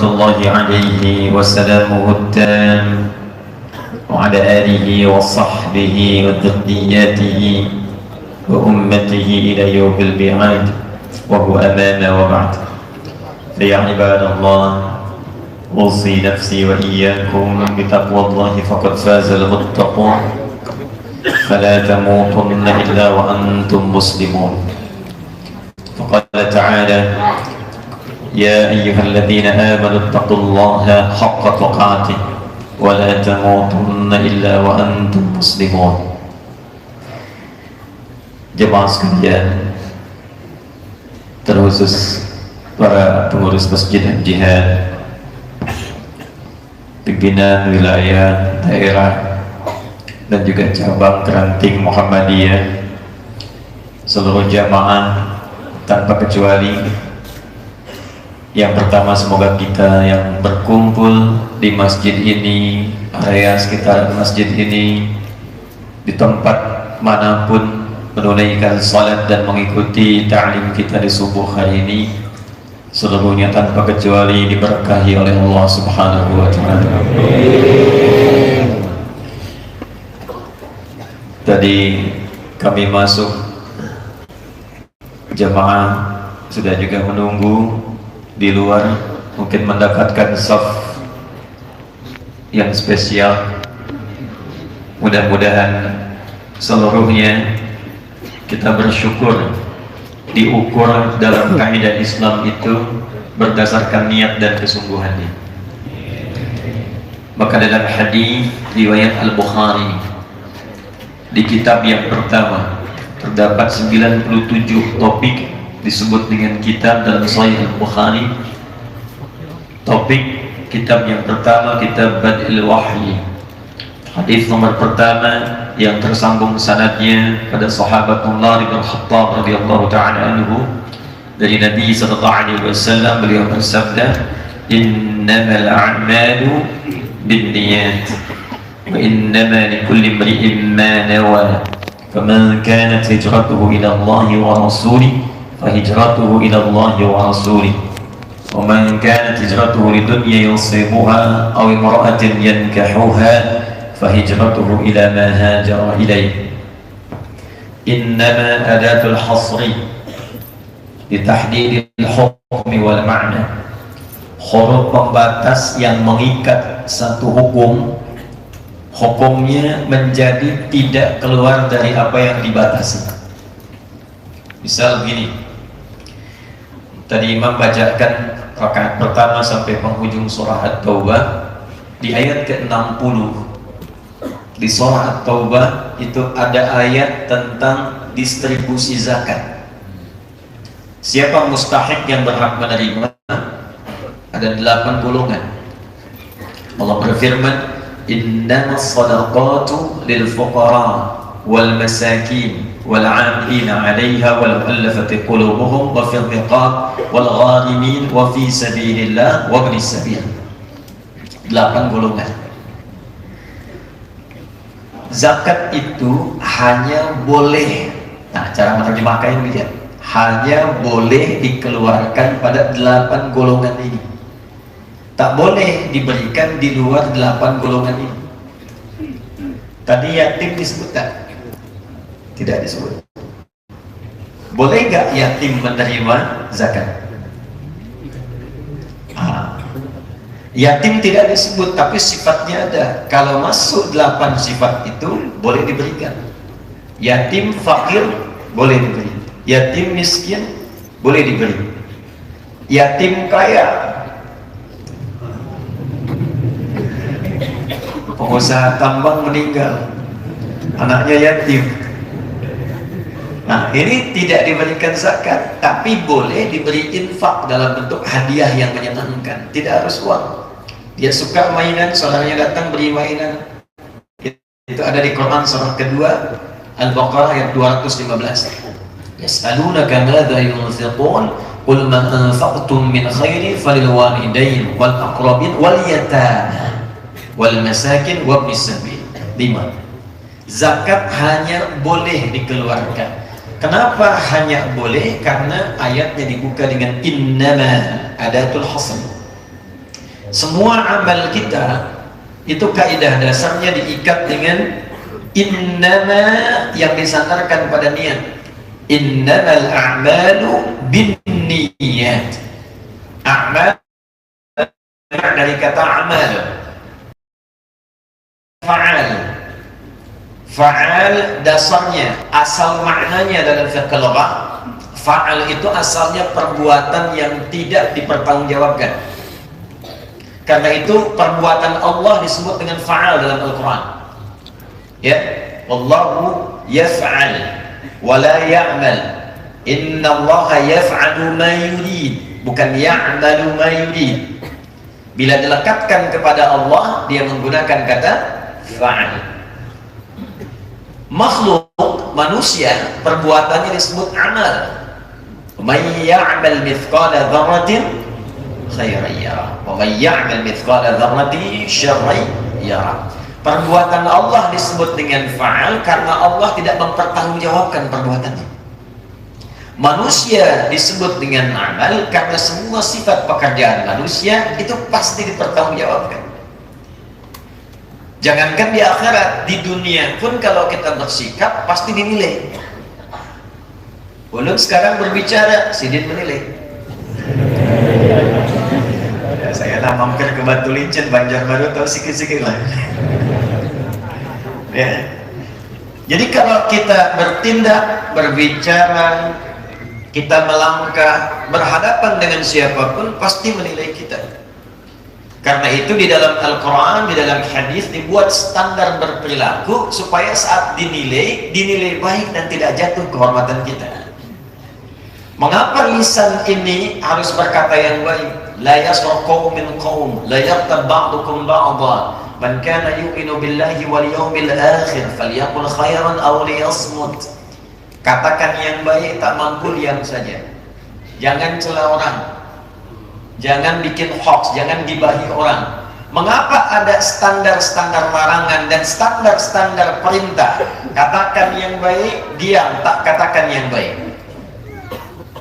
الله عليه وسلامه التام وعلى آله وصحبه وذرياته وأمته إلى يوم البعاد وهو أمام وبعد. فيا عباد الله، أوصي نفسي وإياكم بتقوى الله فقد فاز المتقون، فلا تموتن إلا وأنتم مسلمون. فقال تعالى: يا أيها الذين آمنوا اتقوا الله حق تقاته ولا تموتن إلا وأنتم مسلمون. Jemaah sekalian, terkhusus para pengurus masjid dan jihad, pimpinan wilayah, daerah, dan juga cabang Keranting Muhammadiyah, seluruh jamaah tanpa kecuali. Yang pertama, semoga kita yang berkumpul di masjid ini, area sekitar masjid ini, di tempat manapun menunaikan salat dan mengikuti ta'lim kita di subuh hari ini, seluruhnya tanpa kecuali diberkahi oleh Allah Subhanahu wa Ta'ala. Tadi kami masuk, jamaah sudah juga menunggu di luar, mungkin mendapatkan saf yang spesial. Mudah-mudahan seluruhnya kita bersyukur diukur dalam kaidah Islam itu berdasarkan niat dan kesungguhannya. Maka dalam hadis riwayat Al-Bukhari di kitab yang pertama terdapat 97 topik disebut dengan kitab dalam Sahih Al-Bukhari. Topik kitab yang pertama, kitab Bad'il Wahyi. Hadis nomor pertama yang tersambung sanadnya pada sahabat Umar bin Khattab radhiyallahu ta'ala anhu dari Nabi sallallahu alaihi wasallam, beliau bersabda: innamal a'malu binniyat wa innama likulli imri'in ma nawa faman kanat hijratuhu ila Allah wa rasulihi فهجرته إلى الله ورسوله ومن كانت هجرته لدنيا يصيبها أو امرأة ينكحها فهجرته إلى ما هاجر إليه. إنما أداة الحصر لتحديد الحكم والمعنى. Huruf pembatas yang mengikat satu hukum, hukumnya menjadi tidak keluar dari apa yang dibatasi. Misal begini, tadi Imam bacakan rakaat pertama sampai penghujung surah At-Taubah di ayat ke-60. Di surah At-Taubah itu ada ayat tentang distribusi zakat. Siapa mustahik yang berhak menerima? Ada 8 golongan. Allah berfirman: innamas shadaqatu lil fuqara wal masakin wal 'amilina 'alaiha wal mu'allafati qulubuhum wa fil riqab wal gharimin wa fi sabilillah wa ibnis sabil. 8 golongan. Zakat itu hanya boleh, nah cara menerjemahkan ini, hanya boleh dikeluarkan pada 8 golongan ini. Tak boleh diberikan di luar 8 golongan ini. Tadi yatim disebut tak? Tidak disebut. Boleh gak yatim menerima zakat? Yatim tidak disebut, tapi sifatnya ada. Kalau masuk 8 sifat itu boleh diberikan. Yatim fakir boleh diberi. Yatim miskin boleh diberi. Yatim kaya, pengusaha tambang meninggal, anaknya yatim, nah ini tidak diberikan zakat, tapi boleh diberi infak dalam bentuk hadiah yang menyenangkan. Tidak harus uang. Dia suka mainan, saudaranya datang beri mainan. Itu ada di Quran surah kedua Al-Baqarah ayat 215. Yas'alunaka madza yunfiqun qul ma anfaqtum min khairin falil walidain wal aqrabin wal yatama wal masakin wa ibnis sabil. 5. Zakat hanya boleh dikeluarkan. Kenapa hanya boleh? Karena ayatnya dibuka dengan innama adatul hasr. Semua amal kita itu kaidah dasarnya diikat dengan innama, yang disandarkan pada niat. Innamal a'malu binniyat. A'mal dari kata amal, fa'al. Fa'al dasarnya, asal maknanya dalam fiqh lughah, fa'al itu asalnya perbuatan yang tidak dipertanggungjawabkan. Karena itu perbuatan Allah disebut dengan fa'al dalam Al-Quran. Ya, Wallahu yaf'al wa la ya'mal. Inna Allah yaf'alu ma yurid, bukan ya'malu ma yurid. Bila dilekatkan kepada Allah, dia menggunakan kata fa'al. Makhluk manusia perbuatannya disebut amal. Man ya'mal mithqala dzarratin khairan yarah wa man ya'mal mithqala dzarratin syarran yarah. Perbuatan Allah disebut dengan fa'al karena Allah tidak mempertanggungjawabkan perbuatannya. Manusia disebut dengan amal karena semua sifat pekerjaan manusia itu pasti dipertanggungjawabkan. Jangankan di akhirat, di dunia pun kalau kita bersikap pasti dinilai. Belum sekarang berbicara, Sidin menilai. Ya, saya lah mampir ke Batu Lincin, Banjarbaru, tahu sikit-sikit lah. Ya. Jadi kalau kita bertindak, berbicara, kita melangkah, berhadapan dengan siapapun pasti menilai kita. Karena itu di dalam Al-Quran, di dalam hadis dibuat standar berperilaku supaya saat dinilai baik dan tidak jatuh kehormatan kita. Mengapa lisan ini harus berkata yang baik? La yasra qaumin qaum, la yaghtab ba'dukum ba'dha. Man kana yu'minu billahi wal yawmil akhir falyaqul khairan aw liyasmut. Katakan yang baik, tak mampu diam saja. Jangan cela orang. Jangan bikin hoax, jangan gibahi orang. Mengapa ada standar-standar larangan dan standar-standar perintah? Katakan yang baik, diam, tak katakan yang baik.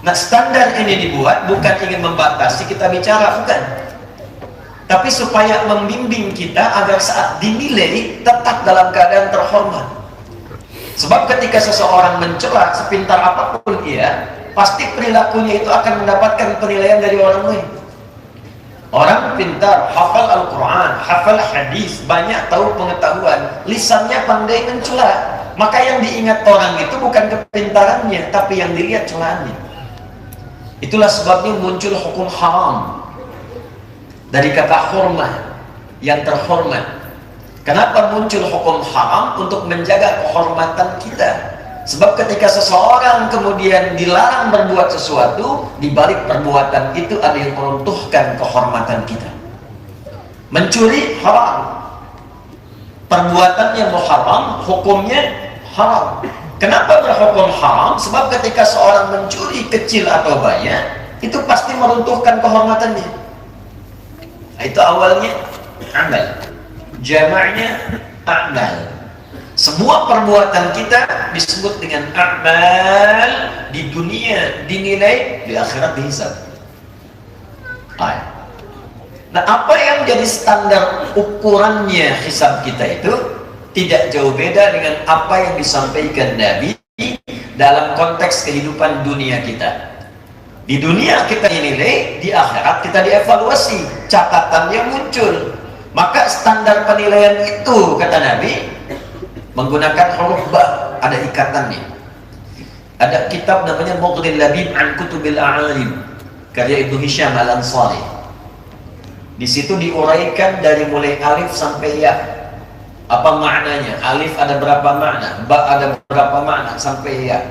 Nah, standar ini dibuat bukan ingin membatasi kita bicara, bukan. Tapi supaya membimbing kita agar saat dinilai tetap dalam keadaan terhormat. Sebab ketika seseorang mencela, sepintar apapun ia, pasti perilakunya itu akan mendapatkan penilaian dari orang lain. Orang pintar, hafal Al-Quran, hafal hadis, banyak tahu pengetahuan, lisannya pandai mencela. Maka yang diingat orang itu bukan kepintarannya, tapi yang dilihat celahannya. Itulah sebabnya muncul hukum haram dari kata hormat, yang terhormat. Kenapa muncul hukum haram? Untuk menjaga kehormatan kita. Sebab ketika seseorang kemudian dilarang berbuat sesuatu, di balik perbuatan itu ada yang meruntuhkan kehormatan kita. Mencuri haram, perbuatannya muharram, hukumnya haram. Kenapa berhukum haram? Sebab ketika seorang mencuri kecil atau banyak, itu pasti meruntuhkan kehormatannya. Itu awalnya amal, jamaknya amal. Semua perbuatan kita disebut dengan amal. Di dunia dinilai, di akhirat dihisab. Nah, apa yang jadi standar ukurannya hisab kita itu tidak jauh beda dengan apa yang disampaikan Nabi dalam konteks kehidupan dunia kita. Di dunia kita dinilai, di akhirat kita dievaluasi, catatannya muncul. Maka standar penilaian itu, kata Nabi, menggunakan huruf ba, ada ikatannya. Ada kitab namanya Mughnil Labib an Kutubil A'alim, karya Ibnu Hisham Al-Ansari. Di situ diuraikan dari mulai alif sampai ya. Apa maknanya? Alif ada berapa makna, ba ada berapa makna, sampai ya.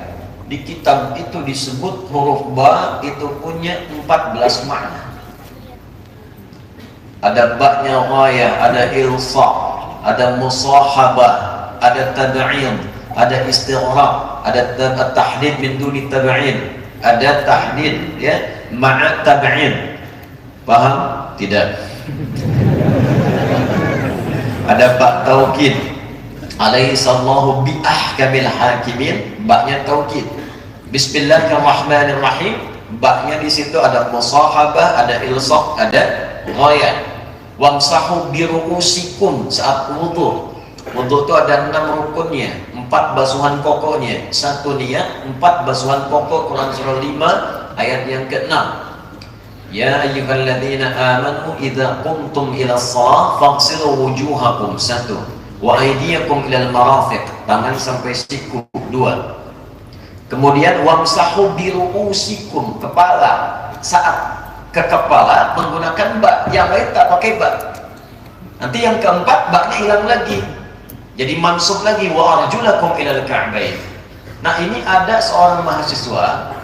Di kitab itu disebut huruf ba itu punya 14 makna. Ada ba'nya ghayah, ada ilsa, ada musahabah, ada tad'in, ada istighraq, ada tahdid min duni tab'in, ada tahdid ya ma'a tab'in. Paham? Tidak. Ada bak taukid, alaihissallahu bi ahkamil hakimin, baknya taukid. Bismillahirrahmanirrahim, baknya di situ ada musahabah, ada ilsaq, ada ghayah. Wamsahu biruusikum saat wudu. Wudu itu ada 6 rukunnya, 4 basuhan pokoknya, 1 niat, 4 basuhan pokok. Quran surah 5 ayat yang ke-6. Ya ayyuhalladzina amanu idza qumtum ila shalah faghsilu wujuhakum 1 wa aydiyakum ilal marafiq, tangan sampai siku 2. Kemudian wamsahu biruusikum, kepala, saat ke kepala menggunakan ba, yang lain tak pakai ba. Nanti yang keempat baknya hilang lagi, jadi mansub lagi, wa arjulakum ilal ka'bain. Nah, ini ada seorang mahasiswa,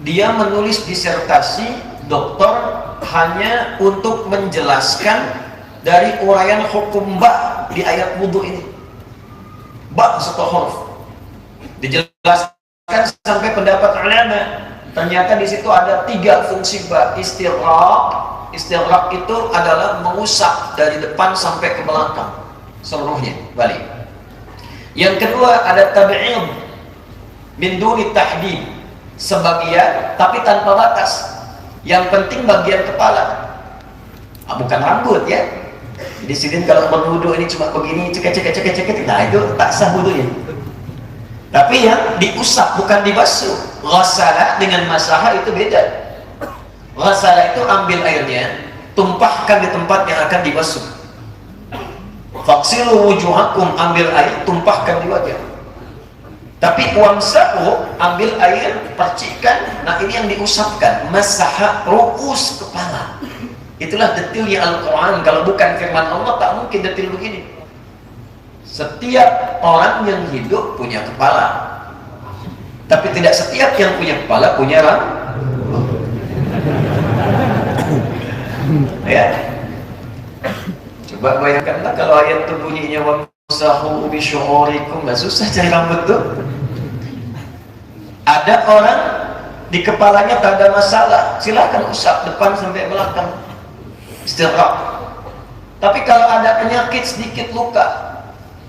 dia menulis disertasi doktor hanya untuk menjelaskan dari uraian hukum ba di ayat wudu ini. Ba satu huruf dijelaskan sampai pendapat ulama. Ternyata di situ ada 3 fungsi ba. Istighraq itu adalah mengusap dari depan sampai ke belakang seluruhnya balik. Yang kedua ada tab'id min duni tahdid, sebagian tapi tanpa batas. Yang penting bagian kepala, bukan rambut ya. Di sini kalau berwudu ini cuma begini cek, nah itu tak sah wudunya. Tapi yang diusap bukan dibasuh. Ghasalah dengan masaha itu beda. Ghasalah itu ambil airnya, tumpahkan di tempat yang akan dibasuh. Faghsilu wujuhakum, ambil air, tumpahkan di wajah. Tapi wamsahu, ambil air, percikan, nah ini yang diusapkan. Masaha ru'us, kepala. Itulah detailnya Al-Quran. Kalau bukan firman Allah tak mungkin detail begini. Setiap orang yang hidup punya kepala, tapi tidak setiap yang punya kepala punya rambut. Ya, coba bayangkanlah kalau ayat itu bunyinya wamsahu bisyu'urikum, nggak susah cari rambut tuh. Ada orang di kepalanya tak ada masalah, silahkan usap depan sampai belakang, istighraq. Tapi kalau ada penyakit sedikit luka,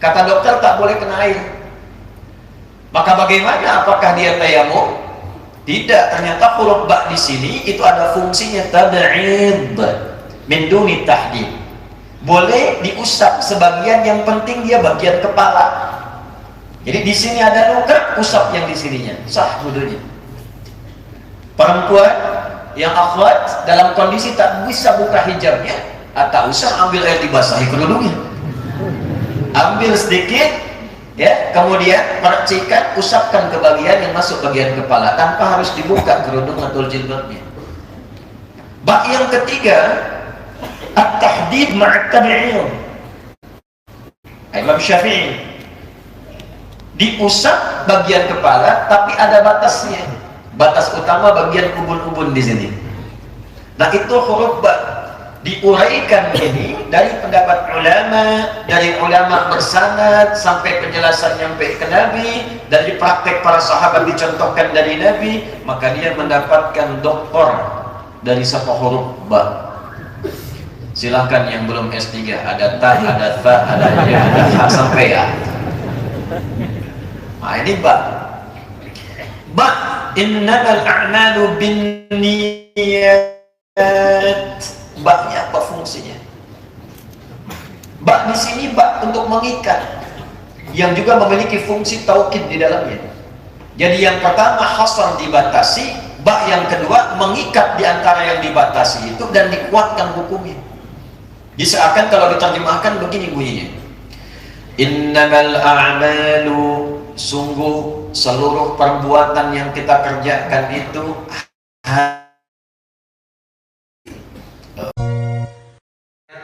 kata dokter tak boleh kena air. Maka bagaimana? Apakah dia tayamum? Tidak. Ternyata huruf ba di sini itu ada fungsinya tab'id min duni tahdid. Boleh diusap sebagian, yang penting dia bagian kepala. Jadi di sini ada luka, usap yang di sininya, sah wudunya. Perempuan yang akhwat dalam kondisi tak bisa buka hijabnya, tak usah ambil air dibasahi kerudungnya. Ambil sedikit ya, kemudian percikan, usapkan ke bagian yang masuk bagian kepala tanpa harus dibuka kerudung atau jilbabnya. Bab yang ketiga, at-tahdid ma'at tabi'in. Imam Syafi'i, diusap bagian kepala tapi ada batasnya. Batas utama bagian ubun-ubun di sini. Nah, itu huruf ba. Diuraikan ini dari pendapat ulama, dari ulama bersanad sampai penjelasan sampai ke Nabi, dari praktek para sahabat dicontohkan dari Nabi, maka dia mendapatkan doktor dari satu huruf ba. Silakan yang belum S3, ada ta, ada fa, ada ya, ada ha sampai ya. Nah, ini ba. Ba, innamal a'malu binniyat. Baknya apa fungsinya? Bak di sini bak untuk mengikat, yang juga memiliki fungsi taukid di dalamnya. Jadi yang pertama hasar, dibatasi. Bak yang kedua mengikat di antara yang dibatasi itu dan dikuatkan hukumnya. Jadi seakan kalau diterjemahkan begini bunyinya. Innamal a'malu, sungguh seluruh perbuatan yang kita kerjakan itu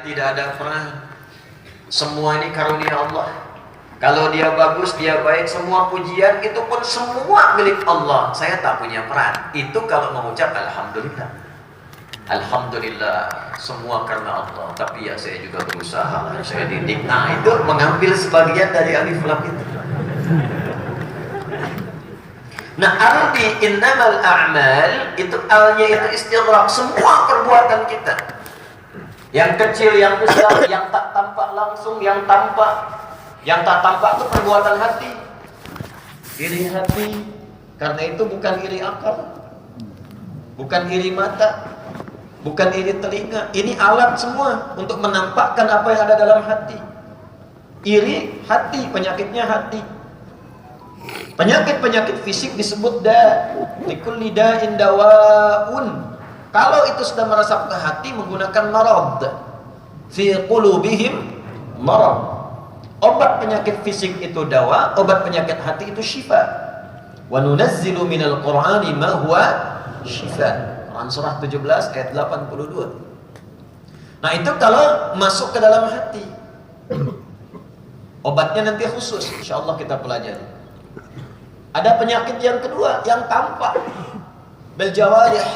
tidak ada peran. Semua ini karunia Allah. Kalau dia bagus, dia baik, semua pujian itu pun semua milik Allah. Saya tak punya peran. Itu kalau mengucap alhamdulillah. Alhamdulillah, semua karena Allah. Tapi ya saya juga berusaha, saya didik. Nah, itu mengambil sebagian dari alif lam itu. Nah, arti innamal a'mal itu alnya itu istighraq, semua perbuatan kita. Yang kecil, yang besar, yang tak tampak langsung, yang tampak. Yang tak tampak itu perbuatan hati. Iri hati, karena itu bukan iri akal, bukan iri mata. bukan ini telinga. Ini alat semua untuk menampakkan apa yang ada dalam hati. Iri hati, penyakitnya hati. Penyakit-penyakit fisik disebut likulli da'in dawaun. Kalau itu sudah merasap ke hati menggunakan marad. Fi qulubihim marad. Obat penyakit fisik itu dawa, obat penyakit hati itu syifa. Wa nunazzilu minal Qur'ani ma huwa syifa. Quran surah 17 ayat 82. Nah, itu kalau masuk ke dalam hati. Obatnya nanti khusus, insyaallah kita pelajari. Ada penyakit yang kedua yang tampak. Bil jawarih,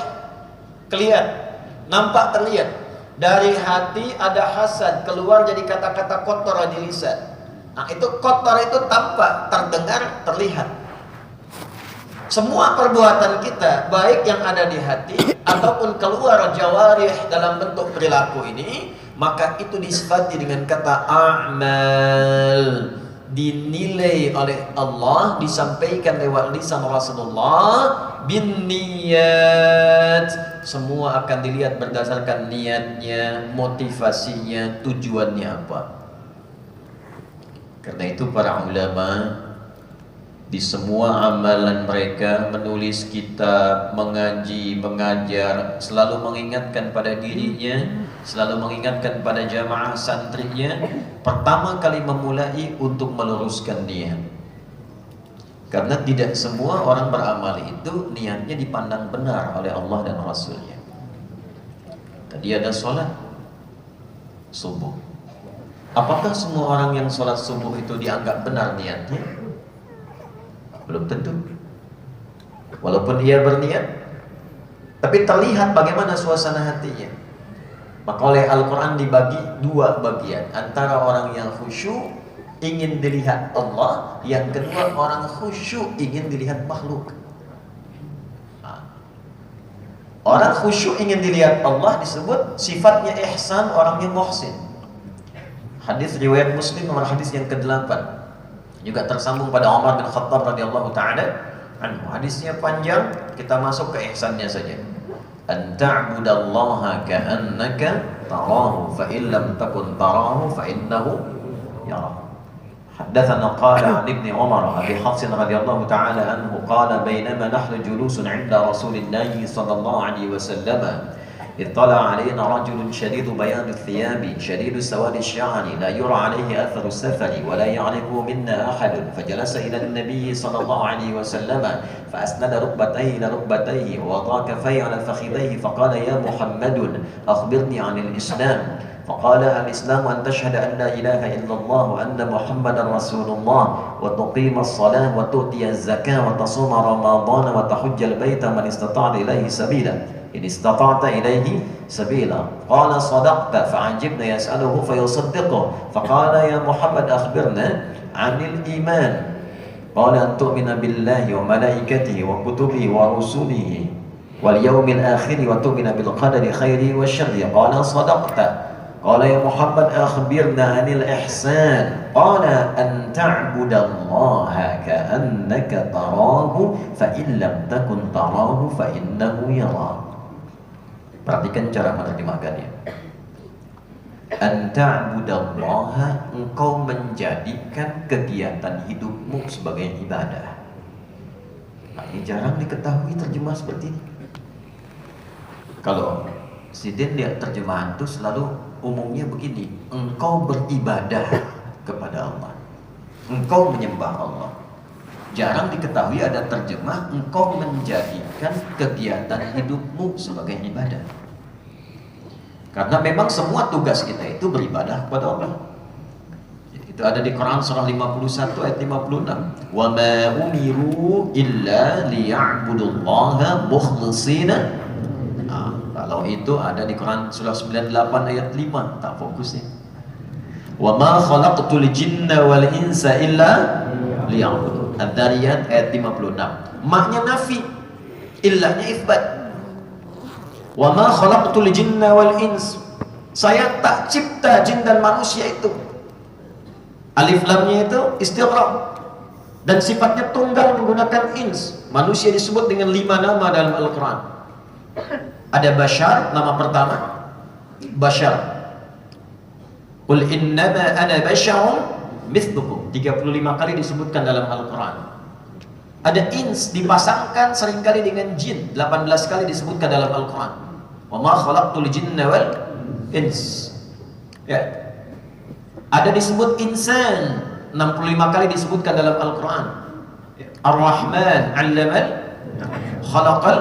kelihatan, nampak terlihat. Dari hati ada hasad, keluar jadi kata-kata kotor di lisan. Nah, itu kotor itu tampak, terdengar, terlihat. Semua perbuatan kita, baik yang ada di hati ataupun keluar jawarih dalam bentuk perilaku ini, maka itu disifati dengan kata a'mal, dinilai oleh Allah, disampaikan lewat lisan Rasulullah bin niyat. Semua akan dilihat berdasarkan niatnya, motivasinya, tujuannya apa. Karena itu para ulama di semua amalan mereka, menulis kitab, mengaji, mengajar, selalu mengingatkan pada dirinya, selalu mengingatkan pada jamaah santrinya, pertama kali memulai untuk meluruskan niat. Karena tidak semua orang beramal itu niatnya dipandang benar oleh Allah dan Rasulnya. Tadi ada sholat subuh. Apakah semua orang yang sholat subuh itu dianggap benar niatnya? Belum tentu. Walaupun ia berniat, tapi terlihat bagaimana suasana hatinya. Maka oleh Al-Quran dibagi dua bagian. Antara orang yang khusyuk ingin dilihat Allah, yang kedua orang khusyuk ingin dilihat makhluk. Orang khusyuk ingin dilihat Allah disebut sifatnya ihsan, orangnya muhsin. Hadis riwayat Muslim nomor hadis yang ke-8, juga tersambung pada Umar bin Khattab radhiyallahu taala anhu. Hadisnya panjang, kita masuk ke ihsannya saja. An ta'budallaha ka'annaka tarahu fa in lam takun tarahu fa innahu yarah. حدثنا قال عن ابن عمر أبي حفص رضي الله تعالى عنه قال بينما نحن جلوس عند رسول الله صلى الله عليه وسلم اطلع علينا رجل شديد بياض الثياب شديد سواد الشعر لا يرى عليه أثر السفر ولا يعرفه منا أحد فجلس إلى النبي صلى الله عليه وسلم فأسند ركبتيه إلى ركبتيه ووضع كفيه على فخذيه فقال يا محمد أخبرني عن الإسلام فقال الإسلام أن تشهد أن لا إله إلا الله وأن محمدا رسول الله وتقيم الصلاة وتؤتي الزكاة وتصوم رمضان وتحج البيت من استطاع إليه سبيلا إن استطعت إليه سبيلا قال صدقت فعجبنا يسأله فيصدقه فقال يا محمد أخبرنا عن الإيمان قال أن تؤمن بالله وملائكته وكتبه ورسله واليوم الآخر وتؤمن بالقدر خيره وشره قال صدقت قال يا محمد أخبرنا عن الإحسان قال أن تعبد الله كأنك تراه فإن لم تكن تراه فإنه يراك. Perhatikan cara menerjemahkannya. An ta'budallaha, engkau menjadikan kegiatan hidupmu sebagai ibadah. Nah, ini jarang diketahui terjemah seperti ini. Kalau Sidin lihat terjemahan itu selalu umumnya begini, engkau beribadah kepada Allah, engkau menyembah Allah. Jarang diketahui ada terjemah engkau menjadikan kegiatan hidupmu sebagai ibadah. Karena memang semua tugas kita itu beribadah kepada Allah. Itu ada di Quran surah 51 ayat 56. Wa ma umiru illa liya'budullaha mukhlishina. Kalau itu ada di Quran surah 98 ayat 5, tak fokus ya. Wa ma khalaqtul jinna wal insa illa liya'budun. Ad-Dariyat ayat 56. Maknya nafi, illahnya itsbat. Wa ma khalaqtul jinna wal ins. Saya tak cipta jin dan manusia itu. Alif lamnya itu istighraq dan sifatnya tunggal menggunakan ins. Manusia disebut dengan 5 nama dalam Al-Quran. Ada Bashar, nama pertama Bashar. Qul innama ana basharun mithlukum, 35 kali disebutkan dalam Al-Quran. Ada ins dipasangkan seringkali dengan jin, 18 kali disebutkan dalam Al-Quran. Wa ma khalaqtul jinna wal ins. Ya. Ada disebut insan, 65 kali disebutkan dalam Al-Quran. Ar-Rahman 'allamal khalaqal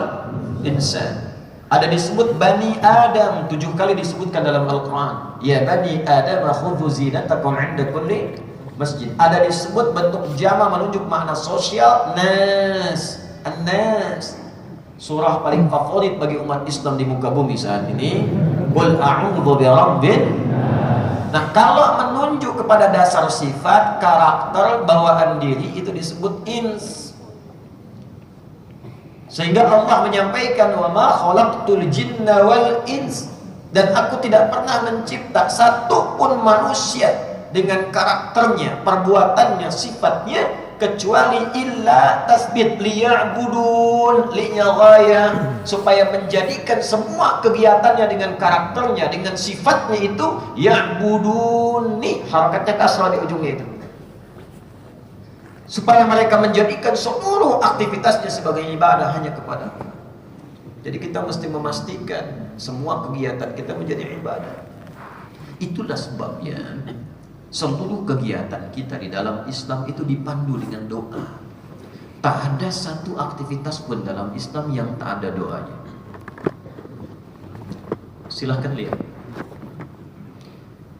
insan. Ada disebut Bani Adam, 7 kali disebutkan dalam Al-Quran. Ya Bani Adam khudhu zinatakum 'inda kulli masjid. Ada disebut bentuk jama menunjuk makna sosial, nas, an-nas. Surah paling favorit bagi umat Islam di muka bumi saat ini, Qul a'udzu birabbin. Nah, kalau menunjuk kepada dasar sifat, karakter, bawaan diri, itu disebut ins. Sehingga Allah menyampaikan, wa ma khalaqtul jinna wal ins, dan aku tidak pernah mencipta satu pun manusia dengan karakternya, perbuatannya, sifatnya, kecuali illa tasbit liya'budun, li'nya ghayah, supaya menjadikan semua kegiatannya dengan karakternya, dengan sifatnya itu ya'budun. Nih harakatnya kasrah di ujungnya itu, supaya mereka menjadikan seluruh aktivitasnya sebagai ibadah hanya kepada Allah. Jadi kita mesti memastikan semua kegiatan kita menjadi ibadah. Itulah sebabnya seluruh kegiatan kita di dalam Islam itu dipandu dengan doa. Tak ada satu aktivitas pun dalam Islam yang tak ada doanya. Silahkan lihat.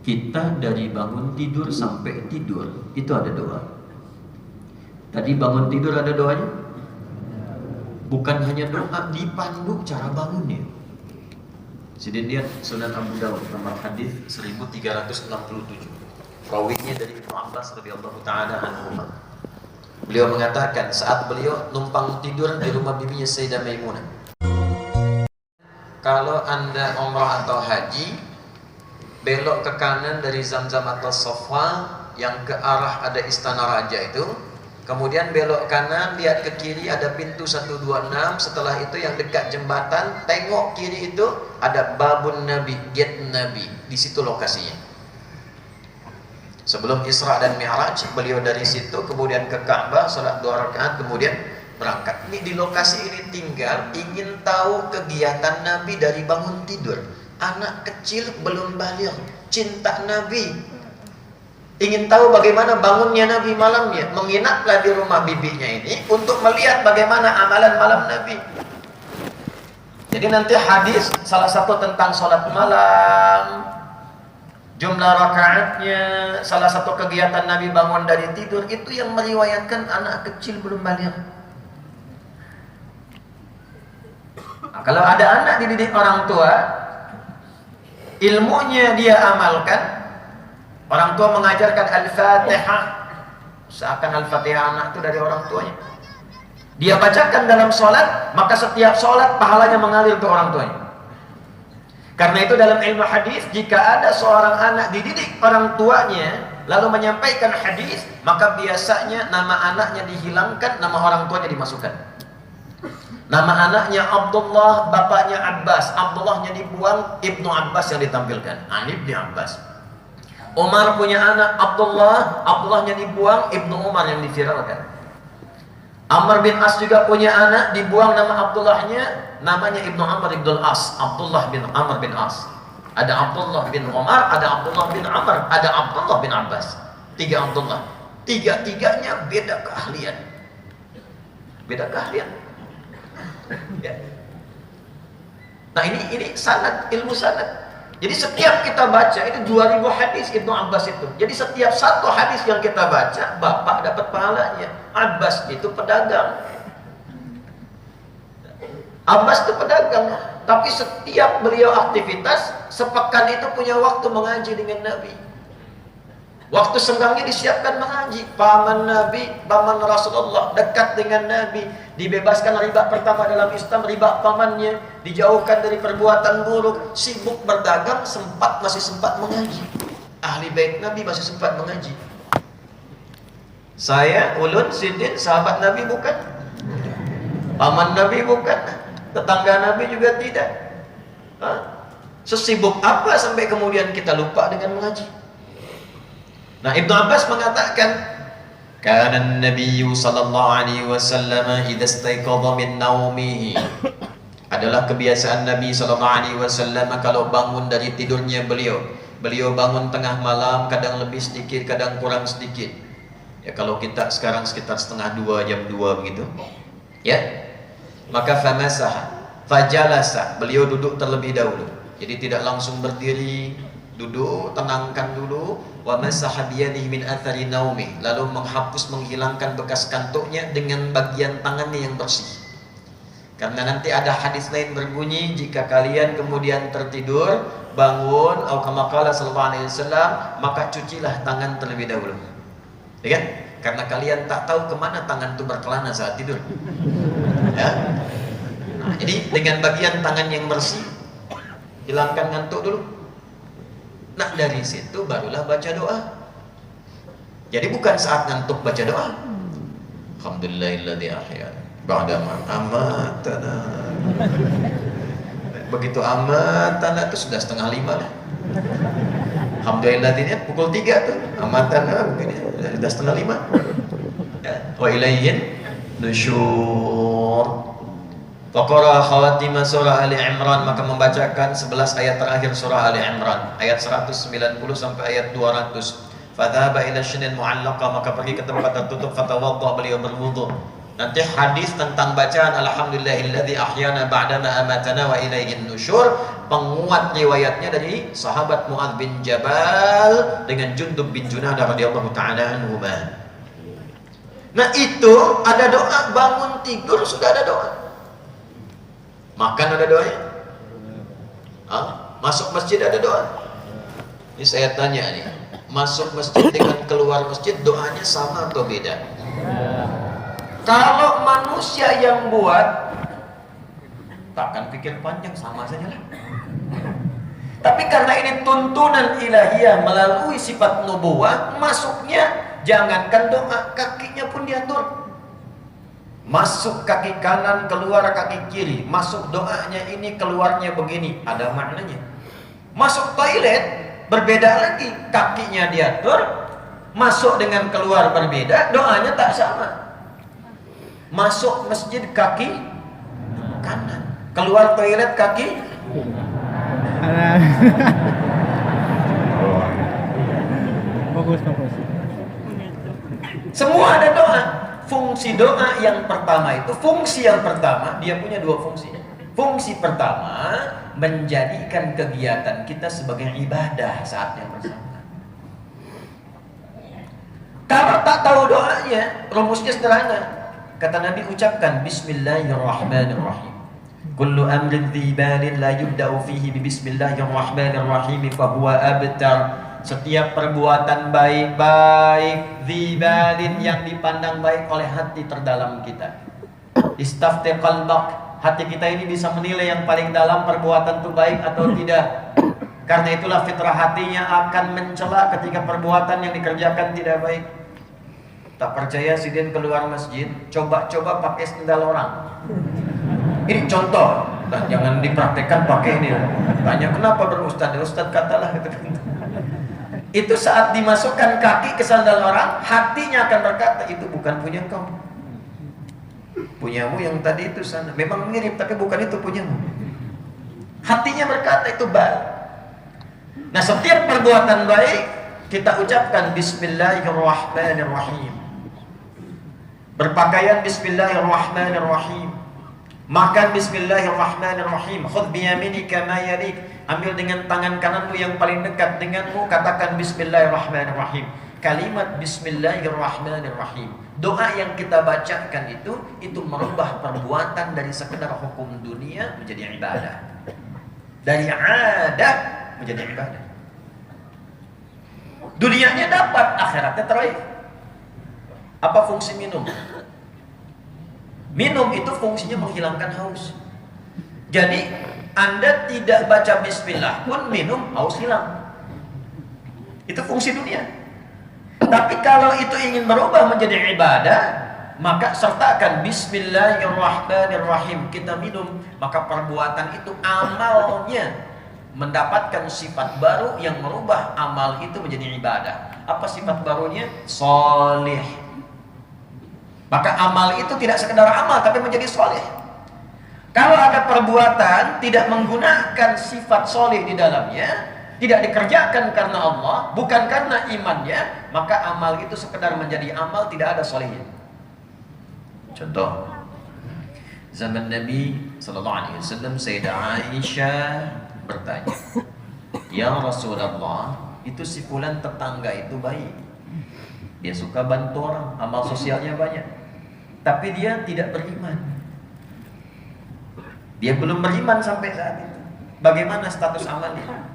Kita dari bangun tidur sampai tidur itu ada doa. Tadi bangun tidur ada doanya? Bukan hanya doa, dipandu cara bangunnya. Jadi lihat Sunan Abu Dawud nomor hadis 1367. Rawinya dari Ibnu Abbas radhiyallahu taala anhu. Beliau mengatakan saat beliau numpang tidur di rumah bibinya Sayyidah Maimunah. Kalau Anda umrah atau haji, belok ke kanan dari Zamzam atau Safa yang ke arah ada istana raja itu, kemudian belok kanan, lihat ke kiri ada pintu 126, setelah itu yang dekat jembatan, tengok kiri itu ada Babun Nabi, gate Nabi, di situ lokasinya. Sebelum Isra dan Mi'raj, beliau dari situ kemudian ke Ka'bah, salat 2 rakaat, kemudian berangkat. Ini di lokasi ini tinggal, ingin tahu kegiatan Nabi dari bangun tidur. Anak kecil belum baligh, cinta Nabi. Ingin tahu bagaimana bangunnya Nabi malamnya, menginaplah di rumah bibinya ini untuk melihat bagaimana amalan malam Nabi. Jadi nanti hadis salah satu tentang salat malam, jumlah rakaatnya, salah satu kegiatan Nabi bangun dari tidur, itu yang meriwayatkan anak kecil belum baligh. Nah, kalau ada anak dididik orang tua, ilmunya dia amalkan. Orang tua mengajarkan Al-Fatihah, seakan Al-Fatihah anak itu dari orang tuanya. Dia bacakan dalam sholat, maka setiap sholat pahalanya mengalir ke orang tuanya. Karena itu dalam ilmu hadis, jika ada seorang anak dididik orang tuanya lalu menyampaikan hadis, maka biasanya nama anaknya dihilangkan, nama orang tuanya dimasukkan. Nama anaknya Abdullah, bapaknya Abbas, Abdullahnya dibuang, Ibnu Abbas yang ditampilkan, Ibnu Abbas. Umar punya anak Abdullah, Abdullahnya dibuang, Ibnu Umar yang diviralkan. Amr bin As juga punya anak, dibuang nama Abdullahnya, namanya Ibnu Amr Ibn As, Abdullah bin Amr bin As. Ada Abdullah bin Umar, ada Abdullah bin Amr, ada Abdullah bin Abbas. 3 Abdullah. Tiga-tiganya beda keahlian. Beda keahlian. Ya. Nah ini sanad, ilmu sanad. Jadi setiap kita baca, itu 2000 hadis Ibnu Abbas itu. Jadi setiap satu hadis yang kita baca, bapak dapat pahalanya. Abbas itu pedagang. Abbas itu pedagang. Tapi setiap beliau aktivitas, sepekan itu punya waktu mengaji dengan Nabi. Waktu senggangnya disiapkan mengaji. Paman Nabi, paman Rasulullah, dekat dengan Nabi. Dibebaskan riba pertama dalam Islam, riba pamannya. Dijauhkan dari perbuatan buruk. Sibuk berdagang, masih sempat mengaji. Ahli bait Nabi masih sempat mengaji. Saya, Ulun, Sidin, sahabat Nabi bukan? Paman Nabi bukan? Tetangga Nabi juga tidak. Hah? Sesibuk apa sampai kemudian kita lupa dengan mengaji? Nah, Ibnu Abbas mengatakan, kana Nabi sallallahu alaihi wasallam idza istayqadha min naumihi. Adalah kebiasaan Nabi sallallahu alaihi wasallam kalau bangun dari tidurnya beliau bangun tengah malam, kadang lebih sedikit, kadang kurang sedikit. Ya, kalau kita sekarang sekitar setengah 2, jam 2 begitu. Ya. Maka famasah, fajalasa, beliau duduk terlebih dahulu. Jadi tidak langsung berdiri, duduk, tenangkan dulu. Wa masaha biyadihi min athari naumi, lalu menghapus, menghilangkan bekas kantuknya dengan bagian tangannya yang bersih. Karena nanti ada hadis lain berbunyi, jika kalian kemudian tertidur, bangun, atau kama qala sallallahu alaihi wasallam, maka cucilah tangan terlebih dahulu. Ya kan? Karena kalian tak tahu kemana tangan itu berkelana saat tidur. Ya? Nah, jadi dengan bagian tangan yang bersih, hilangkan ngantuk dulu. Nah, dari situ barulah baca doa. Jadi bukan saat ngantuk baca doa. Alhamdulillahilladzi ahyana ba'da ma amatana. Begitu amatana itu sudah 4:30 lah. Alhamdulillahilladzi pukul 3 tuh. Amatana begini sudah 4:30. Ya, wa ilaihin nusyur. Faqara khawatimah surah Ali Imran, maka membacakan 11 ayat terakhir surah Ali Imran, ayat 190 sampai ayat 200. Fadhaba ila syinin mu'allaqa, maka pergi ke tempat tertutup, fatawadda, beliau berwudu. Nanti hadis tentang bacaan alhamdulillahilladzi ahyana ba'dama amatana wa ilaihin nusyur, penguat riwayatnya dari sahabat Muadz bin Jabal dengan Jundub bin Junadah radhiyallahu taala anhuma. Nah, itu ada doa, bangun tidur sudah ada doa. Makan ada doanya? Masuk masjid ada doa? Ini saya tanya nih, masuk masjid dengan keluar masjid doanya sama atau beda? Kalau manusia yang buat, takkan pikir panjang, sama saja lah. Tapi karena ini tuntunan ilahiyah melalui sifat nubuwah, masuknya jangankan doa, kakinya pun diatur. Masuk kaki kanan, keluar kaki kiri. Masuk doanya ini, keluarnya begini. Ada maknanya. Masuk toilet, berbeda lagi. Kakinya diatur. Masuk dengan keluar berbeda, doanya tak sama. Masuk masjid kaki kanan, keluar toilet kaki fokus. Semua ada doa. Fungsi doa yang pertama itu, fungsi yang pertama, dia punya dua fungsi. Fungsi pertama, menjadikan kegiatan kita sebagai ibadah saat yang bersamaan. Kalau tak tahu doanya, rumusnya sederhana. Kata Nabi, ucapkan Bismillahirrahmanirrahim. Kullu amrin dhibalin la yubda'u fihi bi Bismillahirrahmanirrahim fahuwa abtar. Setiap perbuatan baik-baik, dhibalin, yang dipandang baik oleh hati terdalam kita. Istafti qalbak, hati kita ini bisa menilai yang paling dalam perbuatan itu baik atau tidak. Karena itulah fitrah hatinya akan mencela ketika perbuatan yang dikerjakan tidak baik. Tak percaya sidin keluar masjid, coba-coba pakai sendal orang. Ini contoh, nah, jangan dipraktekkan pakai ini. Tanya kenapa berustad? Ustad katalah gitu. Itu saat dimasukkan kaki ke sandal orang, hatinya akan berkata, itu bukan punya kau. Punyamu yang tadi itu sana. Memang mirip, tapi bukan itu punyamu. Hatinya berkata itu baik. Nah, setiap perbuatan baik, kita ucapkan Bismillahirrahmanirrahim. Berpakaian Bismillahirrahmanirrahim. Makan Bismillahirrahmanirrahim. Khudh biyaminika ma yalik. Ambil dengan tangan kananmu yang paling dekat denganmu, katakan Bismillahirrahmanirrahim. Kalimat Bismillahirrahmanirrahim, doa yang kita bacakan itu merubah perbuatan dari sekedar hukum dunia menjadi ibadah, dari adat menjadi ibadah. Dunianya dapat, akhiratnya teraih. Apa fungsi minum? Minum itu fungsinya menghilangkan haus. Jadi Anda tidak baca bismillah pun minum, haus hilang. Itu fungsi dunia. Tapi kalau itu ingin berubah menjadi ibadah, maka sertakan Bismillahirrahmanirrahim. Kita minum, maka perbuatan itu amalnya mendapatkan sifat baru yang merubah amal itu menjadi ibadah. Apa sifat barunya? Soleh. Maka amal itu tidak sekedar amal tapi menjadi soleh. Kalau ada perbuatan tidak menggunakan sifat soleh di dalamnya, tidak dikerjakan karena Allah, bukan karena imannya, maka amal itu sekedar menjadi amal, tidak ada solehnya. Contoh, zaman Nabi SAW, Sayyidah Aisyah bertanya, "Ya Rasulullah, itu si fulan tetangga itu baik, dia suka bantu orang, amal sosialnya banyak, tapi dia tidak beriman. Dia belum beriman sampai saat itu. Bagaimana status amalnya?"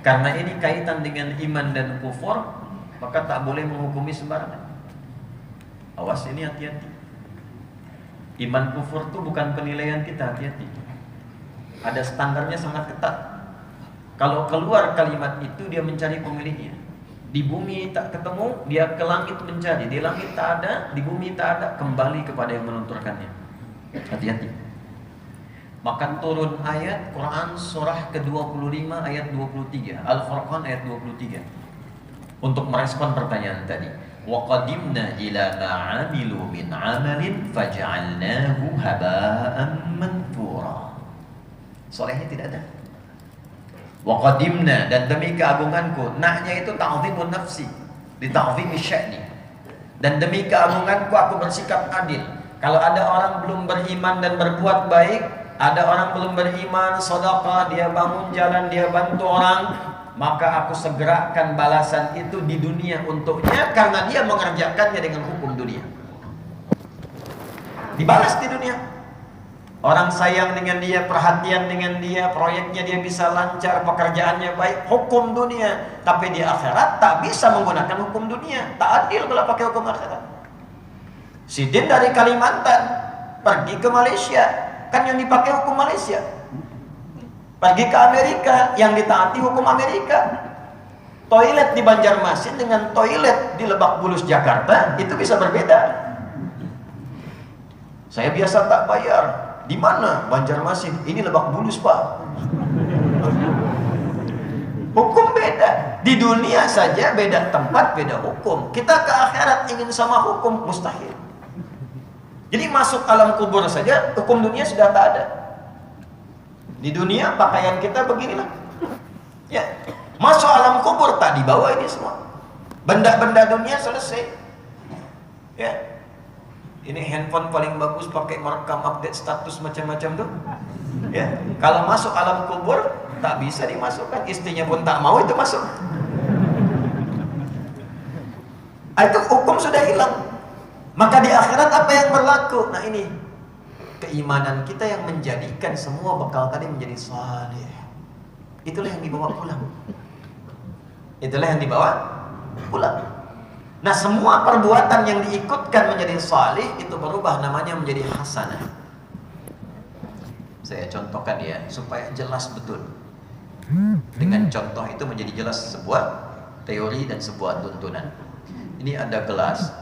Karena ini kaitan dengan iman dan kufur, maka tak boleh menghukumi sembarangan. Awas, ini hati-hati. Iman kufur itu bukan penilaian kita, hati-hati. Ada standarnya sangat ketat. Kalau keluar kalimat itu, dia mencari pemiliknya. Di bumi tak ketemu, dia ke langit mencari. Di langit tak ada, di bumi tak ada, kembali kepada yang menunturkannya. Hati-hati. Maka turun ayat Quran surah ke-25 ayat 23, Al-Furqan ayat 23, untuk merespon pertanyaan tadi. Wa qadimna ila ma 'amilu min 'amalin faj'alnahu haba'an manthura. Solehnya tidak ada. Wa qadimna, dan demi keagunganku, naknya itu ta'zimun nafsi, di ta'zimi sya'ni. Dan demi keagunganku aku bersikap adil. Kalau ada orang belum beriman dan berbuat baik, ada orang belum beriman, sedekah, dia bangun jalan, dia bantu orang, maka aku segerakan balasan itu di dunia untuknya, karena dia mengerjakannya dengan hukum dunia. Dibalas di dunia. Orang sayang dengan dia, perhatian dengan dia, proyeknya dia bisa lancar, pekerjaannya baik, hukum dunia. Tapi di akhirat tak bisa menggunakan hukum dunia. Tak adil kalau pakai hukum akhirat. Sidin dari Kalimantan pergi ke Malaysia, kan yang dipakai hukum Malaysia. Pergi ke Amerika, yang ditaati hukum Amerika. Toilet di Banjarmasin dengan toilet di Lebak Bulus Jakarta itu bisa berbeda. Saya biasa tak bayar. Di mana? Banjarmasin. Ini Lebak Bulus, Pak. Hukum beda. Di dunia saja beda tempat, beda hukum. Kita ke akhirat ingin sama hukum, mustahil. Jadi masuk alam kubur saja, hukum dunia sudah tak ada. Di dunia pakaian kita beginilah. Ya, masuk alam kubur tak dibawa ini semua. Benda-benda dunia selesai. Ya, ini handphone paling bagus pakai merekam update status macam-macam tuh. Ya, kalau masuk alam kubur tak bisa dimasukkan, istrinya pun tak mau itu masuk. Itu hukum sudah hilang. Maka di akhirat apa yang berlaku? Nah ini keimanan kita yang menjadikan semua bekal tadi menjadi saleh. Itulah yang dibawa pulang. Itulah yang dibawa pulang. Nah semua perbuatan yang diikutkan menjadi saleh itu berubah namanya menjadi hasanah. Saya contohkan ya supaya jelas betul. Dengan contoh itu menjadi jelas sebuah teori dan sebuah tuntunan. Ini ada gelas,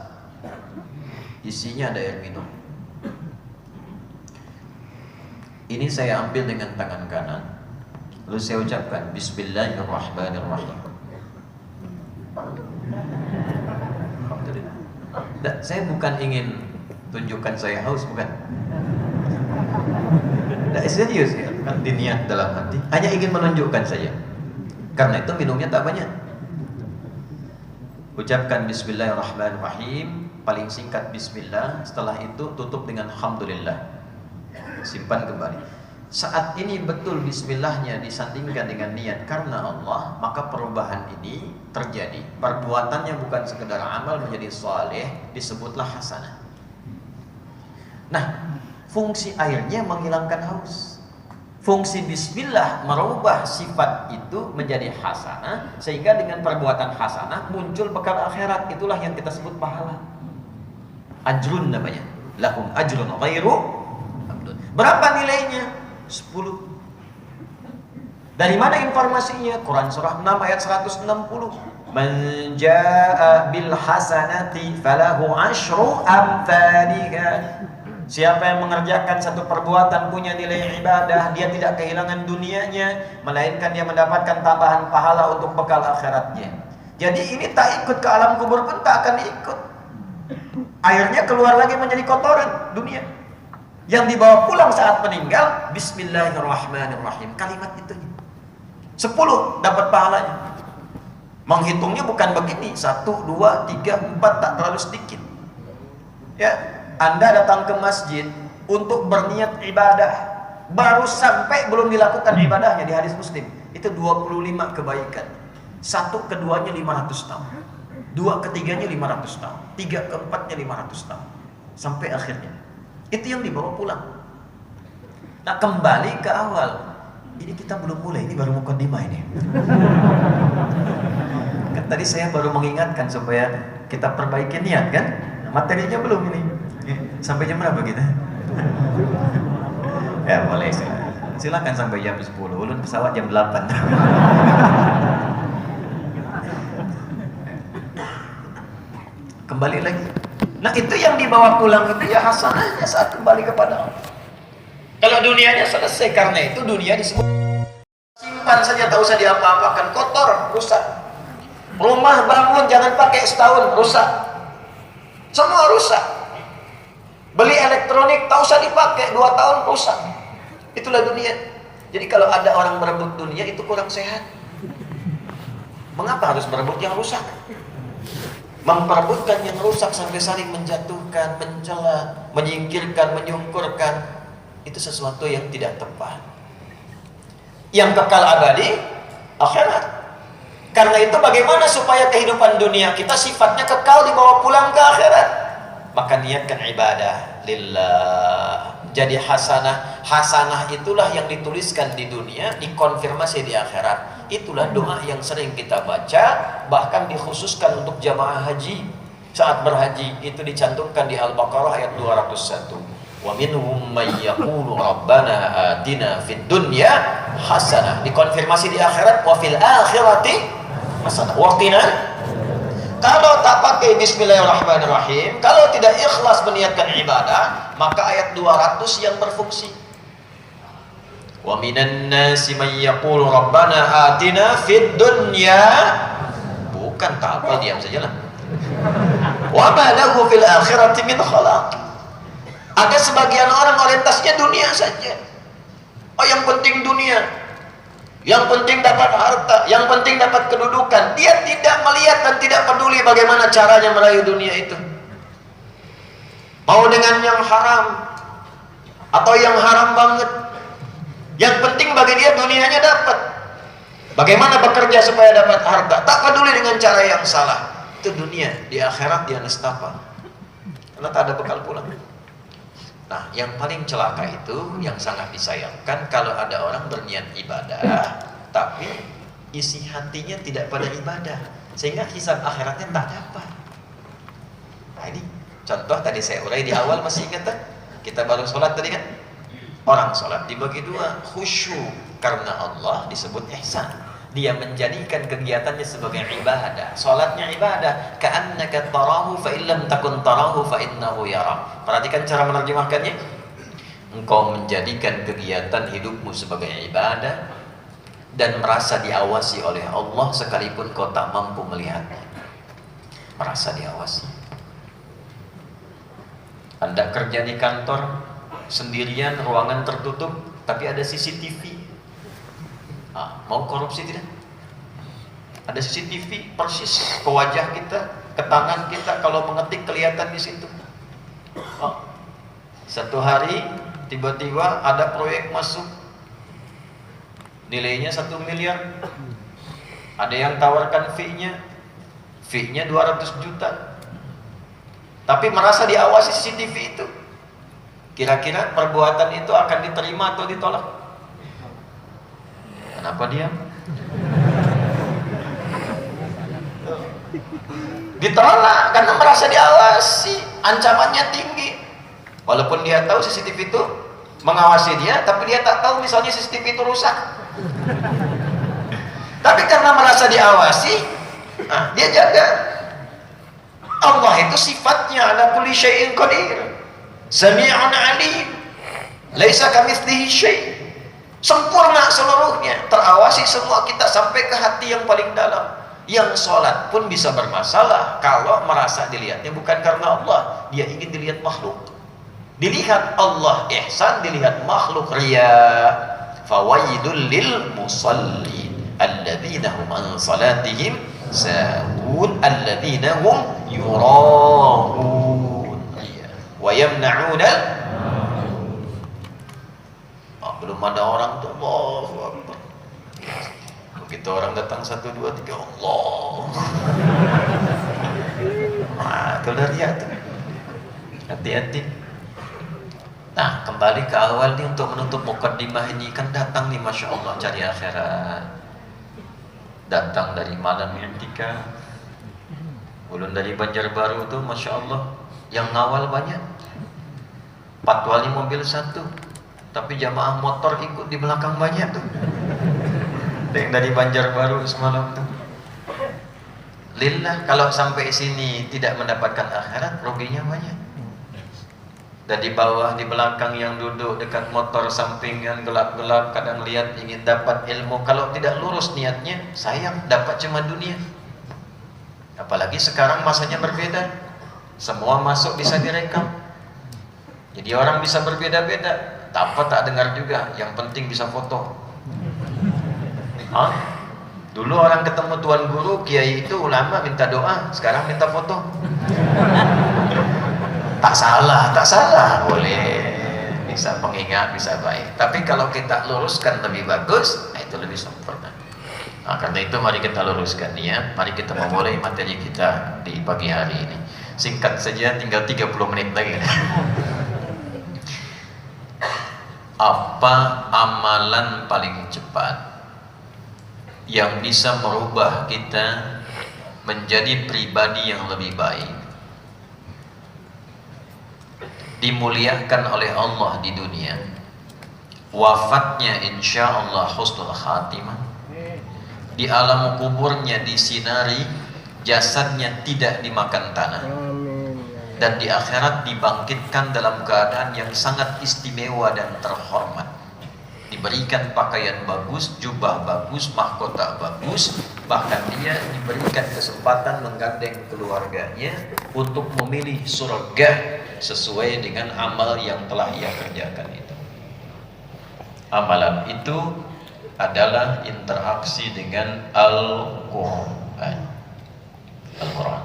isinya ada air minum. Ini saya ambil dengan tangan kanan, lalu saya ucapkan Bismillahirrahmanirrahim. Alhamdulillah. Saya bukan ingin tunjukkan saya haus, bukan. Tidak serius ya, kan diniat dalam hati, hanya ingin menunjukkan saja. Karena itu minumnya tak banyak. Ucapkan Bismillahirrahmanirrahim. Paling singkat Bismillah, setelah itu tutup dengan Alhamdulillah, simpan kembali. Saat ini betul Bismillahnya disandingkan dengan niat karena Allah, maka perubahan ini terjadi. Perbuatannya bukan sekedar amal menjadi saleh, disebutlah hasanah. Nah, fungsi airnya menghilangkan haus. Fungsi Bismillah merubah sifat itu menjadi hasanah, sehingga dengan perbuatan hasanah muncul bekal akhirat. Itulah yang kita sebut pahala. Ajrun namanya. Lahum ajrun ghairu mamnun. Berapa nilainya? 10. Dari mana informasinya? Quran surah 6 ayat 160. Man jaa bil hasanati falahu asyru amthaliha. Siapa yang mengerjakan satu perbuatan punya nilai ibadah, dia tidak kehilangan dunianya, melainkan dia mendapatkan tambahan pahala untuk bekal akhiratnya. Jadi ini tak ikut ke alam kubur pun tak akan ikut. Airnya keluar lagi menjadi kotoran dunia. Yang dibawa pulang saat meninggal, Bismillahirrahmanirrahim. Kalimat itu 10 dapat pahalanya. Menghitungnya bukan begini, 1, 2, 3, 4, tak terlalu sedikit. Ya, Anda datang ke masjid untuk berniat ibadah, baru sampai belum dilakukan ibadahnya di hadis Muslim. Itu 25 kebaikan. 1 keduanya 500 tahun. 2 ketiganya 500 tahun. 3 keempatnya 500 tahun. Sampai akhirnya. Itu yang dibawa pulang. Nah, kembali ke awal. Ini kita belum mulai, ini baru mukadimah ini. Kan tadi saya baru mengingatkan supaya kita perbaiki niat kan? Materinya belum ini. Sampai jam berapa kita? Ya boleh, silakan sampai jam 10. Ulun pesawat jam 8. Kembali lagi. Nah itu yang dibawa pulang itu ya hasanahnya saat kembali kepada Allah. Kalau dunianya selesai, karena itu dunia disebut simpan saja, tak usah diapa-apakan, kotor, rusak. Rumah bangun jangan pakai setahun, rusak. Semua rusak. Beli elektronik tak usah dipakai 2 tahun, rusak. Itulah dunia. Jadi kalau ada orang merebut dunia itu kurang sehat. Mengapa harus merebut yang rusak? Memperebutkan yang rusak sampai saling menjatuhkan, mencela, menyingkirkan, menyungkurkan, itu sesuatu yang tidak tepat. Yang kekal abadi akhirat. Karena itu bagaimana supaya kehidupan dunia kita sifatnya kekal dibawa pulang ke akhirat? Maka niatkan ibadah lillah. Jadi hasanah itulah yang dituliskan di dunia, dikonfirmasi di akhirat. Itulah doa yang sering kita baca, bahkan dikhususkan untuk jamaah haji. Saat berhaji itu dicantumkan di Al-Baqarah ayat 201. Wa minhum may yaqulu rabbana atina fid dunya hasanah. Dikonfirmasi di akhirat, wa fil akhirati hasanah. Wa qina. Kalau tak pakai bismillahirrahmanirrahim, kalau tidak ikhlas meniatkan ibadah, maka ayat 200 yang berfungsi. Wa minan nasi may yaqulu rabbana atina fid dunya. Bukan tak apa, diam sajalah. Wa ma lahu fil akhirati min khalaq. Ada sebagian orang orientasinya dunia saja. Oh, yang penting dunia, yang penting dapat harta, yang penting dapat kedudukan. Dia tidak melihat dan tidak peduli bagaimana caranya meraih dunia itu. Mau dengan yang haram atau yang haram banget, yang penting bagi dia dunianya dapat. Bagaimana bekerja supaya dapat harta, tak peduli dengan cara yang salah. Itu dunia. Di akhirat dia nestapa, karena tak ada bekal pulang. Nah, yang paling celaka itu, yang sangat disayangkan, kalau ada orang berniat ibadah, tapi isi hatinya tidak pada ibadah, sehingga hisab akhiratnya tak dapat. Nah ini contoh tadi saya urai di awal, masih ingat tak? Kita baru sholat tadi kan? Orang sholat dibagi 2, khusyuk karena Allah disebut ihsan. Dia menjadikan kegiatannya sebagai ibadah. Sholatnya ibadah. Ka'annaka tarahu fa illam takun tarahu fa innahu yara. Perhatikan cara menerjemahkannya. Engkau menjadikan kegiatan hidupmu sebagai ibadah dan merasa diawasi oleh Allah sekalipun kau tak mampu melihatnya. Merasa diawasi. Anda kerja di kantor sendirian, ruangan tertutup, tapi ada CCTV. Mau korupsi tidak? Ada CCTV persis ke wajah kita, ke tangan kita, kalau mengetik kelihatan di situ. Satu hari tiba-tiba ada proyek masuk, nilainya 1 miliar. Ada yang tawarkan fee-nya 200 juta. Tapi merasa diawasi CCTV itu. Kira-kira perbuatan itu akan diterima atau ditolak? Kenapa diam? Ditolak karena merasa diawasi, ancamannya tinggi. Walaupun dia tahu CCTV itu mengawasi dia, tapi dia tak tahu misalnya CCTV itu rusak. Tapi karena merasa diawasi, dia jaga. Allah itu sifatnya ala kulli syai'in qadir, sami'un alim, laisa kamitslihi syai'. Sempurna seluruhnya, terawasi semua kita sampai ke hati yang paling dalam. Yang sholat pun bisa bermasalah kalau merasa dilihatnya bukan karena Allah, dia ingin dilihat makhluk. Dilihat Allah ihsan, dilihat makhluk riya. Fawaidul lil musallin alladzina hum an salatihim sahun alladzina hum yura'un wa yamna'una. Belum ada orang tuh Allahu Akbar. Begitu orang datang 1, 2, 3 Allah. Itu udah lihat tuh. Hati-hati. Nah, kembali ke awal nih untuk menutup mukaddimah ini, kan datang nih Masya Allah cari akhirat. Datang dari malam yang tiga, ulun dari Banjarbaru tuh Masya Allah yang ngawal banyak. Patwali mobil 1, tapi jamaah motor ikut di belakang banyak tuh. Yang dari Banjarbaru semalam tuh. Lillah, kalau sampai sini tidak mendapatkan akhirat, ruginya banyak. Dan di bawah, di belakang yang duduk dekat motor sampingan gelap-gelap, kadang lihat ingin dapat ilmu, kalau tidak lurus niatnya, sayang, dapat cuma dunia. Apalagi sekarang masanya berbeda, semua masuk bisa direkam. Jadi orang bisa berbeda-beda, apa tak dengar juga, yang penting bisa foto. Dulu orang ketemu tuan guru, kiai itu ulama minta doa, sekarang minta foto. Tak salah, boleh, bisa pengingat, bisa baik. Tapi kalau kita luruskan lebih bagus, itu lebih sempurna. Nah, karena itu mari kita luruskan ya. Mari kita memulai materi kita di pagi hari ini. Singkat saja, tinggal 30 menit lagi. Apa amalan paling cepat yang bisa merubah kita menjadi pribadi yang lebih baik, dimuliakan oleh Allah di dunia, wafatnya insya Allah husnul khatimah, di alam kuburnya disinari, jasadnya tidak dimakan tanah, dan di akhirat dibangkitkan dalam keadaan yang sangat istimewa dan terhormat, diberikan pakaian bagus, jubah bagus, mahkota bagus, bahkan dia diberikan kesempatan menggandeng keluarganya untuk memilih surga sesuai dengan amal yang telah ia kerjakan itu. Amalan itu adalah interaksi dengan Al-Quran. Al-Quran.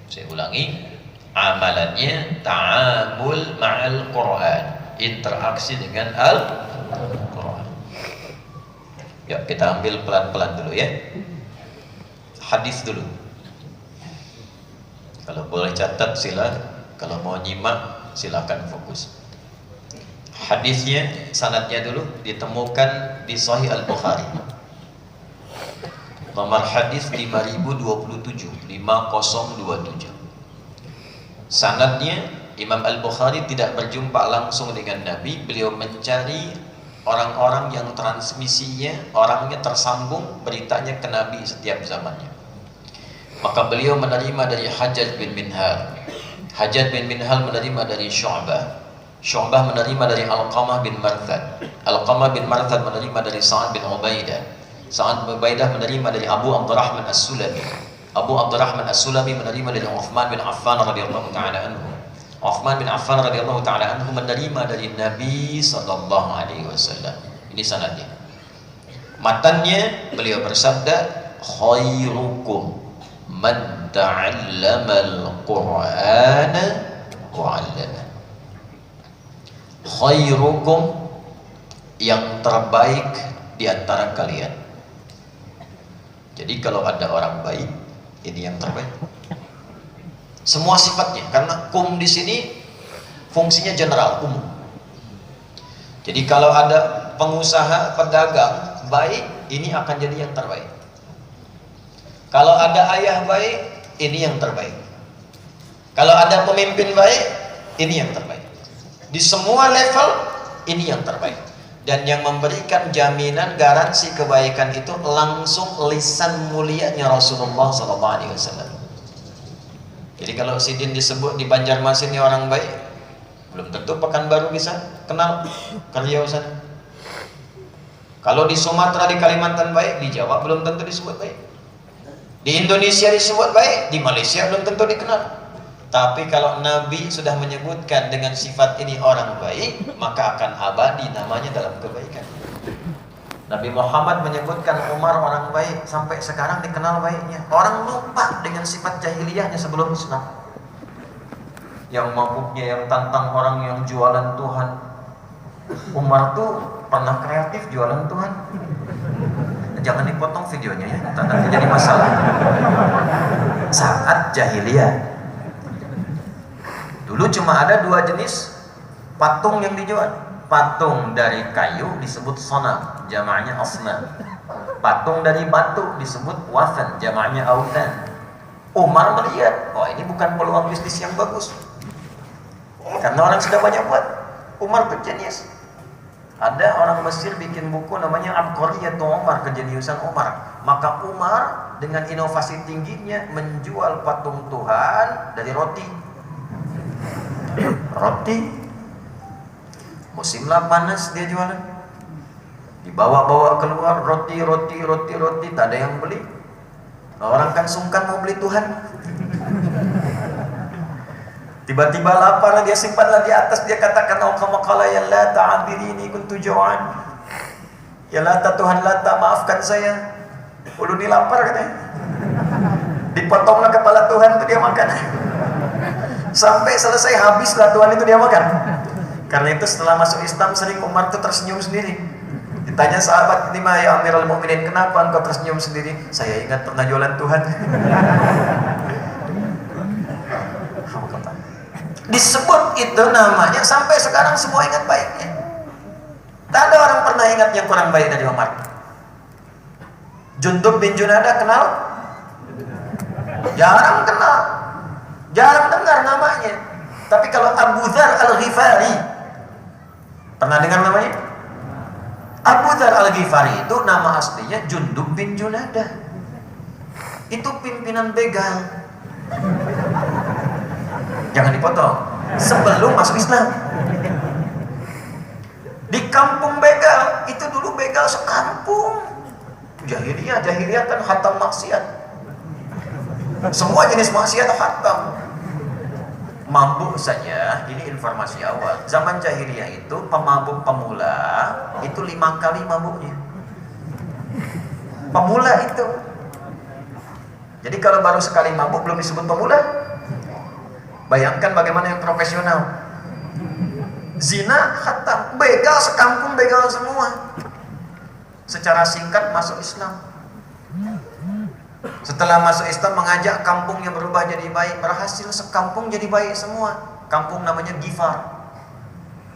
Saya ulangi, amalannya ta'amul ma'al Quran, interaksi dengan Al-Quran. Ya, kita ambil pelan-pelan dulu ya. Hadis dulu. Kalau boleh catat silakan. Kalau mau nyimak silakan fokus. Hadisnya, sanadnya dulu ditemukan di Sahih Al-Bukhari. Nomor hadis 5027, 5027. Sanadnya Imam Al-Bukhari tidak berjumpa langsung dengan Nabi, beliau mencari orang-orang yang transmisinya, orangnya tersambung beritanya ke Nabi setiap zamannya. Maka beliau menerima dari Hajjaj bin Minhal, Hajjaj bin Minhal menerima dari Syu'bah, Syu'bah menerima dari Alqamah bin Marthad, Alqamah bin Marthad menerima dari Sa'ad bin Ubaidah, Sa'ad bin Ubaidah menerima dari Abu Abdurrahman As-Sulami, Abu Abdurrahman As-Sulami menerima dari Uthman bin Affan radhiyallahu ta'ala anhu, Uthman bin Affan radhiyallahu ta'ala anhu menerima dari Nabi sallallahu alaihi wasallam. Ini sanadnya. Matannya beliau bersabda, khairukum man ta'allama al-Qur'ana wa 'allama. Khairukum, yang terbaik di antara kalian. Jadi kalau ada orang baik, ini yang terbaik. Semua sifatnya, karena kum di sini fungsinya general, umum. Jadi kalau ada pengusaha, pedagang baik, ini akan jadi yang terbaik. Kalau ada ayah baik, ini yang terbaik. Kalau ada pemimpin baik, ini yang terbaik. Di semua level, ini yang terbaik. Dan yang memberikan jaminan garansi kebaikan itu langsung lisan mulianya Rasulullah SAW. Jadi kalau Sidin disebut di Banjarmasin ini orang baik, belum tentu Pekanbaru bisa kenal ke Riau sana. Kalau di Sumatera, di Kalimantan baik, di Jawa belum tentu disebut baik. Di Indonesia disebut baik, di Malaysia belum tentu dikenal. Tapi kalau Nabi sudah menyebutkan dengan sifat ini orang baik, maka akan abadi namanya dalam kebaikan. Nabi Muhammad menyebutkan Umar orang baik, sampai sekarang dikenal baiknya. Orang lupa dengan sifat jahiliyahnya sebelum Islam. Yang mabuknya, yang tantang orang, yang jualan Tuhan. Umar tuh pernah kreatif jualan Tuhan. Jangan dipotong videonya ya, nanti jadi masalah. Saat jahiliyah. Dulu cuma ada 2 jenis patung yang dijual. Patung dari kayu disebut sonam, jamaknya asnam. Patung dari batu disebut wathan, jamaknya authan. Umar melihat, oh ini bukan peluang bisnis yang bagus. Karena orang sudah banyak buat. Umar tuh jenius. Ada orang Mesir bikin buku namanya Abqariyatu Umar, kejeniusan Umar. Maka Umar dengan inovasi tingginya menjual patung Tuhan dari roti. Musimlah panas dia jualan. Dibawa-bawa keluar roti, tak ada yang beli. Orang kan sungkan mau beli Tuhan. Tiba-tiba lapar, dia simpanlah di atas, dia katakan, "Oh kama qala ya Lata abirini kuntu jau'an." Ya Lata, Tuhan Lata, maafkan saya. Uluni lapar katanya. Dipotonglah kepala Tuhan itu dia makan. Sampai selesai habislah Tuhan itu dia makan. Karena itu setelah masuk Islam sering Umar itu tersenyum sendiri. Ditanya sahabat ini, "Ma ya Amirul Mukminin, kenapa engkau tersenyum sendiri?" "Saya ingat pernah jualan Tuhan." Disebut itu namanya sampai sekarang semua ingat baiknya. Tak ada orang pernah ingat yang kurang baik dari Umar. Jundub bin Junadah kenal? Jarang kenal. Jarang dengar namanya. Tapi kalau Abu Dzar Al-Ghifari, pernah dengar namanya? Abu Dzar Al-Ghifari itu nama aslinya Jundub bin Junadah. Itu pimpinan begal. Jangan dipotong. Sebelum masuk Islam. Di kampung begal, itu dulu begal sekampung. Jahiliyah kan hatam maksiat. Semua jenis maksiat hatam. Mabuk saja, ini informasi awal. Zaman jahiliyah itu pemabuk pemula itu 5 kali mabuknya. Pemula itu. Jadi kalau baru sekali mabuk belum disebut pemula. Bayangkan bagaimana yang profesional. Zina khatam, begal sekampung, begal semua. Secara singkat masuk Islam. Setelah masuk Islam mengajak kampung yang berubah jadi baik, berhasil sekampung jadi baik semua. Kampung namanya Ghifar.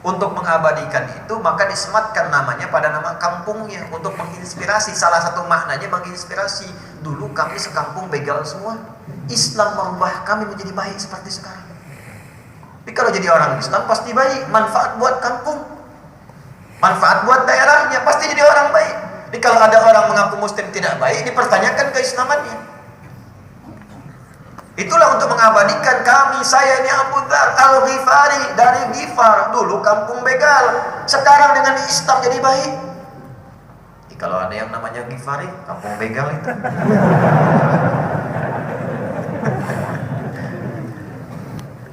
Untuk mengabadikan itu maka disematkan namanya pada nama kampungnya untuk menginspirasi. Salah satu maknanya menginspirasi. Dulu kami sekampung begal semua. Islam merubah kami menjadi baik seperti sekarang. Tapi kalau jadi orang Islam pasti baik, manfaat buat kampung, manfaat buat daerahnya, pasti jadi orang baik. Jadi kalau ada orang mengaku muslim tidak baik, dipertanyakan keislamannya. Itulah untuk mengabadikan kami, saya ini Abu Dzar Al-Ghifari dari Ghifar, dulu kampung begal, sekarang dengan Islam jadi baik. Jadi kalau ada yang namanya Ghifari, kampung begal itu.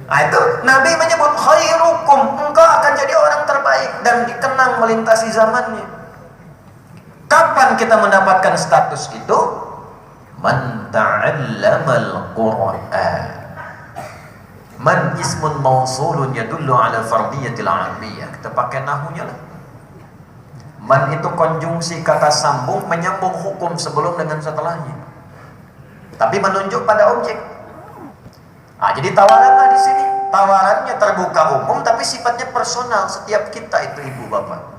Nah itu Nabi menyebut khairukum, engkau akan jadi orang terbaik dan dikenang melintasi zamannya. Kapan kita mendapatkan status itu? Man ta'allamal Qur'an. Man ismun mausulun yadullu ala fardiyatil amiyah. Kita pakai nahunya lah. Man itu konjungsi kata sambung menyambung hukum sebelum dengan setelahnya. Tapi menunjuk pada objek. Nah, jadi tawaranlah di sini. Tawarannya terbuka umum tapi sifatnya personal setiap kita itu ibu bapak.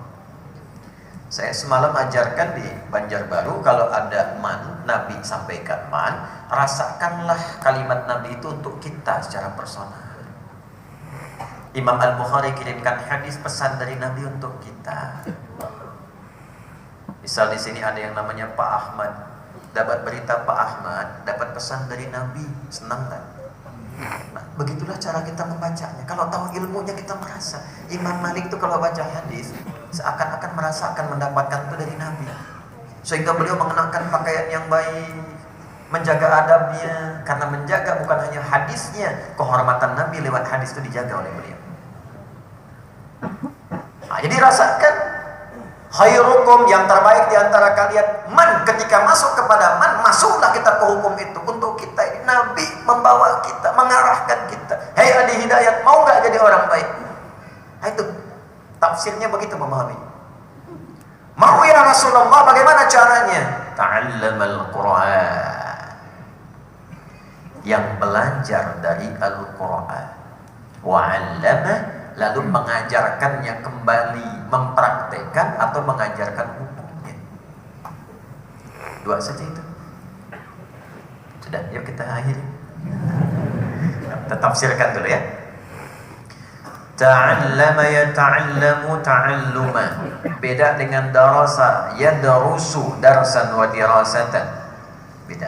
Saya semalam ajarkan di Banjarbaru kalau ada man, Nabi sampaikan man, rasakanlah kalimat Nabi itu untuk kita secara personal. Imam Al-Bukhari kirimkan hadis pesan dari Nabi untuk kita. Misal di sini ada yang namanya Pak Ahmad, dapat berita Pak Ahmad, dapat pesan dari Nabi, senang kan? Nah, begitulah cara kita membacanya. Kalau tahu ilmunya kita merasa. Imam Malik itu kalau baca hadis seakan-akan merasa akan mendapatkan itu dari Nabi. Sehingga beliau mengenakan pakaian yang baik, menjaga adabnya, karena menjaga bukan hanya hadisnya, kehormatan Nabi lewat hadis itu dijaga oleh beliau. Nah, jadi rasakan khairukum, yang terbaik di antara kalian, man, ketika masuk kepada man, masuklah kita ke hukum itu untuk kita ini. Nabi membawa kita, mengarahkan kita. Hei ahli hidayat, mau nggak jadi orang baik? Nah, itu tafsirnya begitu memahami. Mau ya Rasulullah, bagaimana caranya? Ta'allamal Qur'an, yang belajar dari Al-Quran, wa'allama, lalu mengajarkannya kembali, mempraktekkan atau mengajarkan hukumnya. Dua saja itu. Sudah, yuk kita akhiri. Kita tafsirkan dulu ya. Ta'allama yata'allamu ta'alluma. Beda dengan darasa, yadrusu darsan wa dirasatan. Beda.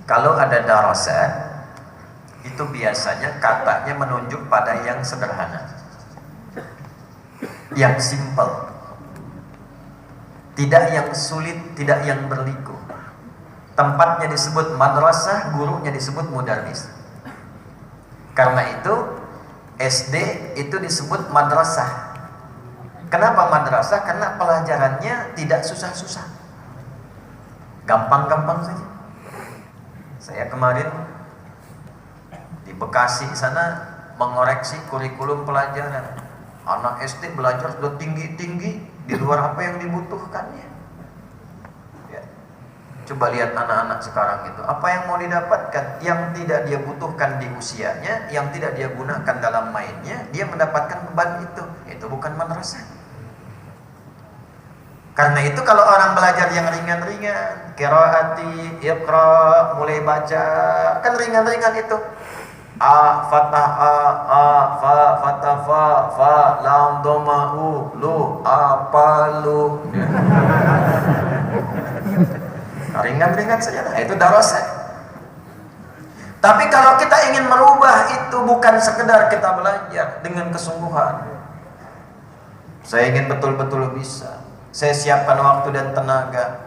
Kalau ada darasa, itu biasanya katanya menunjuk pada yang sederhana, yang simple, tidak yang sulit, tidak yang berliku. Tempatnya disebut madrasah, gurunya disebut mudarris. Karena itu SD itu disebut madrasah. Kenapa madrasah? Karena pelajarannya tidak susah-susah, gampang-gampang saja. Saya kemarin di Bekasi sana mengoreksi kurikulum pelajaran. Anak SD belajar sudah tinggi-tinggi di luar apa yang dibutuhkannya. Ya. Coba lihat anak-anak sekarang itu, apa yang mau didapatkan? Yang tidak dia butuhkan di usianya, yang tidak dia gunakan dalam mainnya, dia mendapatkan beban itu. Itu bukan madrasah. Karena itu kalau orang belajar yang ringan-ringan, qiraati, iqra, mulai baca, kan ringan-ringan itu. A fatah a fa fatah fa lam dhamma lu apa lu. Ringan-ringan saja lah, itu darasa. Tapi kalau kita ingin merubah itu, bukan sekedar kita belajar dengan kesungguhan. Saya ingin betul-betul bisa. Saya siapkan waktu dan tenaga.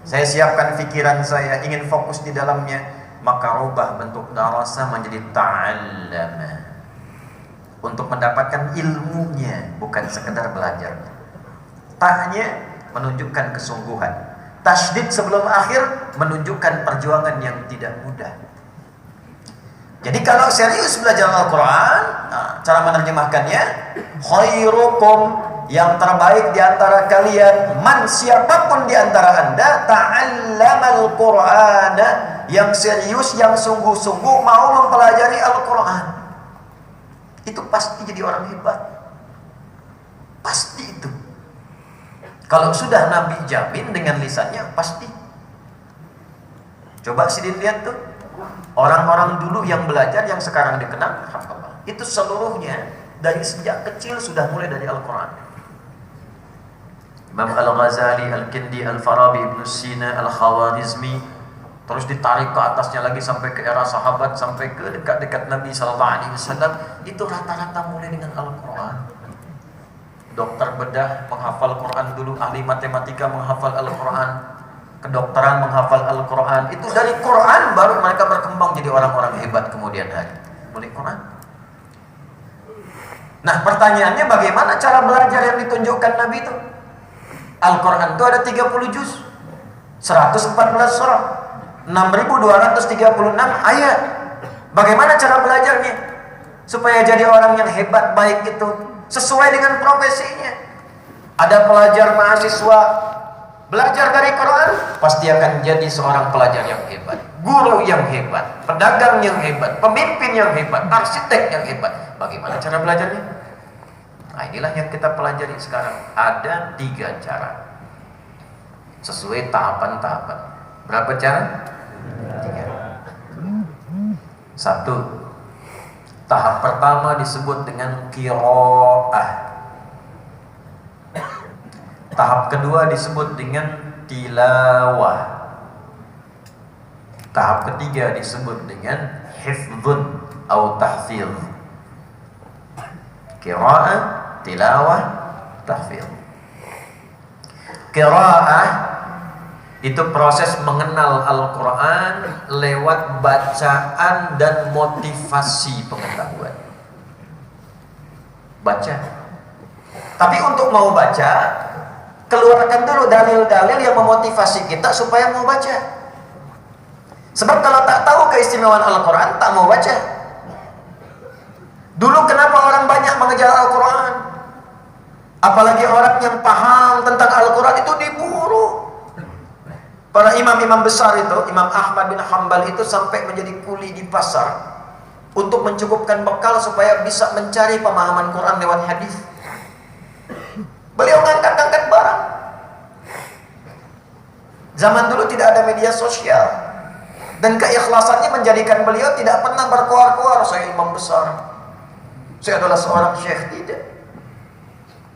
Saya siapkan pikiran saya, ingin fokus di dalamnya. Maka rubah bentuk darasa menjadi ta'allama. Untuk mendapatkan ilmunya, bukan sekedar belajar. Ta'nya menunjukkan kesungguhan. Tasydid sebelum akhir menunjukkan perjuangan yang tidak mudah. Jadi kalau serius belajar Al-Quran, cara menerjemahkannya, khairukum, yang terbaik di antara kalian, man, siapapun di antara anda, ta'allamal Qur'ana, yang serius, yang sungguh-sungguh mau mempelajari Al-Quran. Itu pasti jadi orang hebat. Pasti itu. Kalau sudah Nabi jamin dengan lisannya, pasti. Coba Sidin lihat tuh, orang-orang dulu yang belajar, yang sekarang dikenal, itu seluruhnya dari sejak kecil sudah mulai dari Al-Quran. Imam Al-Ghazali, Al-Kindi, Al-Farabi, Ibn Sina, Al-Khawarizmi, terus ditarik ke atasnya lagi sampai ke era sahabat, sampai ke dekat-dekat Nabi SAW. Itu rata-rata mulai dengan Al-Quran. Dokter bedah menghafal Quran dulu, ahli matematika menghafal Al-Quran, kedokteran menghafal Al-Quran. Itu dari Quran baru mereka berkembang jadi orang-orang hebat kemudian hari. Mulai Quran. Nah, pertanyaannya bagaimana cara belajar yang ditunjukkan Nabi itu? Al-Quran itu ada 30 juz, 114 surah, 6.236 ayat. Bagaimana cara belajarnya? Supaya jadi orang yang hebat, baik itu sesuai dengan profesinya. Ada pelajar mahasiswa belajar dari Quran, pasti akan jadi seorang pelajar yang hebat, guru yang hebat, pedagang yang hebat, pemimpin yang hebat, arsitek yang hebat. Bagaimana cara belajarnya? Nah, inilah yang kita pelajari sekarang. Ada 3 cara sesuai tahapan-tahapan. Berapa cara? 3. 1. Tahap pertama disebut dengan qiraah. Tahap kedua disebut dengan tilawah. Tahap ketiga disebut dengan hifdzun atau tahfidz. Qiraah, tilawah, tahfidz. Qiraah itu proses mengenal Al-Quran lewat bacaan dan motivasi pengetahuan. Baca. Tapi untuk mau baca, keluarkan dulu dalil-dalil yang memotivasi kita supaya mau baca. Sebab kalau tak tahu keistimewaan Al-Quran, tak mau baca. Dulu kenapa orang banyak mengejar Al-Quran? Apalagi orang yang paham tentang Al-Quran itu diburu. Para imam-imam besar itu, Imam Ahmad bin Hanbal itu sampai menjadi kuli di pasar untuk mencukupkan bekal supaya bisa mencari pemahaman Quran lewat hadis. Beliau ngangkat-ngangkat barang. Zaman dulu tidak ada media sosial, dan keikhlasannya menjadikan beliau tidak pernah berkoar-koar, saya imam besar, saya adalah seorang syekh. Tidak.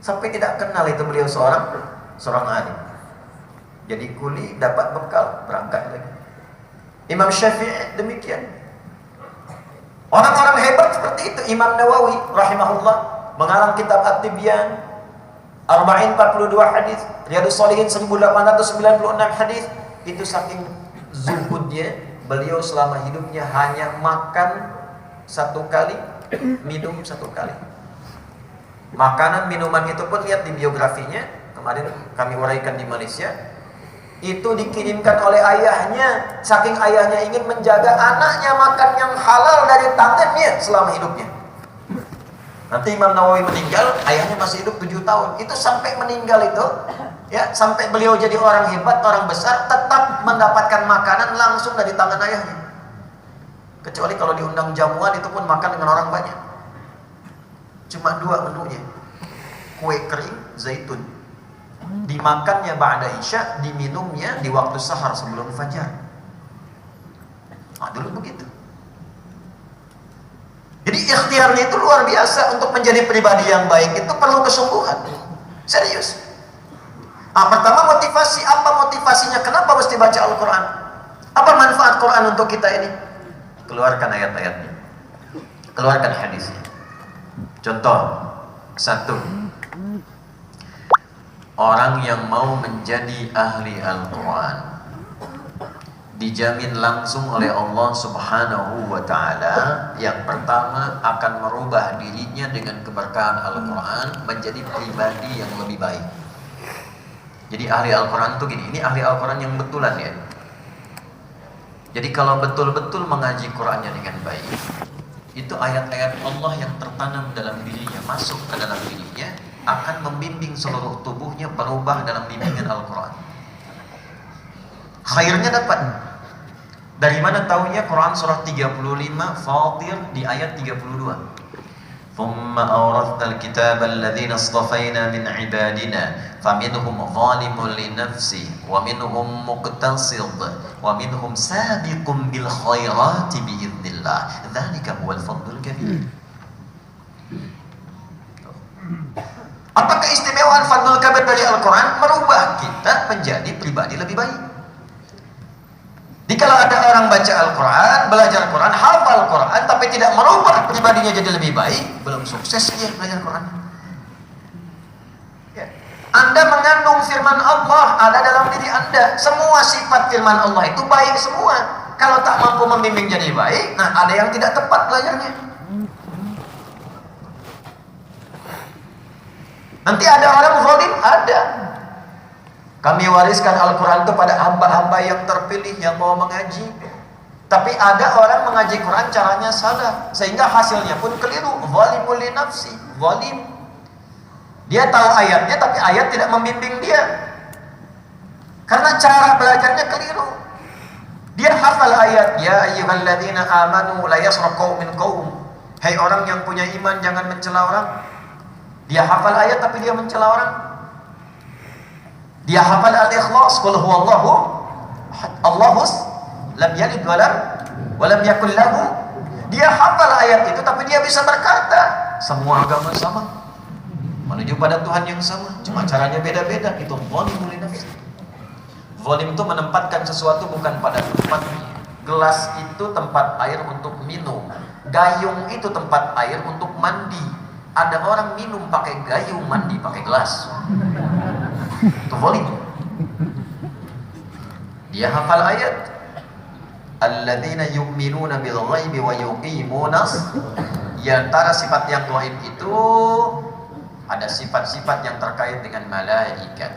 Sampai tidak kenal itu beliau seorang alim. Jadi kuli, dapat bekal, berangkat lagi. Imam Syafi'i demikian. Orang-orang hebat seperti itu. Imam Nawawi rahimahullah mengarang kitab At-Tibyan, Arba'in 42 hadis, Riyadhus Shalihin 1896 hadis. Itu saking zuhudnya, beliau selama hidupnya hanya makan 1 kali, minum 1 kali. Makanan minuman itu pun lihat di biografinya, kemarin kami uraikan di Malaysia, itu dikirimkan oleh ayahnya, saking ayahnya ingin menjaga anaknya makan yang halal dari tangannya selama hidupnya. Nanti Imam Nawawi meninggal, ayahnya masih hidup 7 tahun. Itu sampai meninggal itu, ya, sampai beliau jadi orang hebat, orang besar, tetap mendapatkan makanan langsung dari tangan ayahnya. Kecuali kalau diundang jamuan, itu pun makan dengan orang banyak. Cuma 2 menunya, kue kering, zaitun. Dimakannya ba'da isya, diminumnya di waktu sahar sebelum fajar. Nah, dulu begitu. Jadi ikhtiarnya itu luar biasa. Untuk menjadi pribadi yang baik itu perlu kesungguhan. Serius. Pertama motivasi. Apa motivasinya? Kenapa mesti baca Al-Quran? Apa manfaat Quran untuk kita ini? Keluarkan ayat-ayatnya, keluarkan hadisnya. Contoh 1, orang yang mau menjadi ahli Al-Quran dijamin langsung oleh Allah Subhanahu wa ta'ala. Yang pertama akan merubah dirinya dengan keberkahan Al-Quran menjadi pribadi yang lebih baik. Jadi ahli Al-Quran itu gini, ini ahli Al-Quran yang betulan ya. Jadi kalau betul-betul mengaji Qurannya dengan baik, itu ayat-ayat Allah yang tertanam dalam dirinya, masuk ke dalam dirinya, akan membimbing seluruh tubuhnya berubah dalam bimbingan Al-Quran. Khairnya dapat. Dari mana tahunya? Quran surah 35 Fatir di ayat 32. ثُمَّ أَوْرَثْنَا الْكِتَابَ الَّذِينَ اصْطَفَيْنَا مِنْ عِبَادِنَا فَمِنْهُمْ ظَالِمٌ لِنَفْسِهِ وَمِنْهُمْ مُقْتَصِدٌ وَمِنْهُمْ سَابِقٌ بِالْخَيْرَاتِ بِإِذْنِ اللَّهِ ذَلِكَ هُوَ الْفَضْلُ الْكَبِيرُ. Apa keistimewaan Fadlul Kabir dari Al-Quran? Merubah kita menjadi pribadi lebih baik. Jadi kalau ada orang baca Al-Quran, belajar Quran, hafal Quran, tapi tidak merubah pribadinya jadi lebih baik, belum sukses dia belajar Quran. Ya. Anda mengandung firman Allah ada dalam diri Anda. Semua sifat firman Allah itu baik semua. Kalau tak mampu membimbing jadi baik, nah ada yang tidak tepat belajarnya. Nanti ada orang zalim, ada. Kami wariskan Al-Quran itu pada hamba-hamba yang terpilih yang mau mengaji. Tapi ada orang mengaji Quran caranya salah, sehingga hasilnya pun keliru. Zalimul li nafsi, zalim. Dia tahu ayatnya, tapi ayat tidak membimbing dia. Karena cara belajarnya keliru. Dia hafal ayat, ya ayyuhalladzina amanu la yasraq qaumin qaum. Hai orang yang punya iman, jangan mencela orang. Dia hafal ayat tapi dia mencela orang. Dia hafal al-ikhlas, qul huwallahu Allahus lam yalid wa lam yakul lahu Dia hafal ayat itu, tapi dia bisa berkata, semua agama sama, menuju pada Tuhan yang sama, cuma caranya beda-beda. Itu zalimul li nafsi. Zalim itu menempatkan sesuatu bukan pada tempatnya. Gelas itu tempat air untuk minum, gayung itu tempat air untuk mandi. Ada orang minum pakai gayung, mandi pakai gelas. Itu zalim. Dia hafal ayat, alladzina yu'minuna bil ghaibi wa yuqimunas. Di antara sifat yang gaib itu ada sifat-sifat yang terkait dengan malaikat.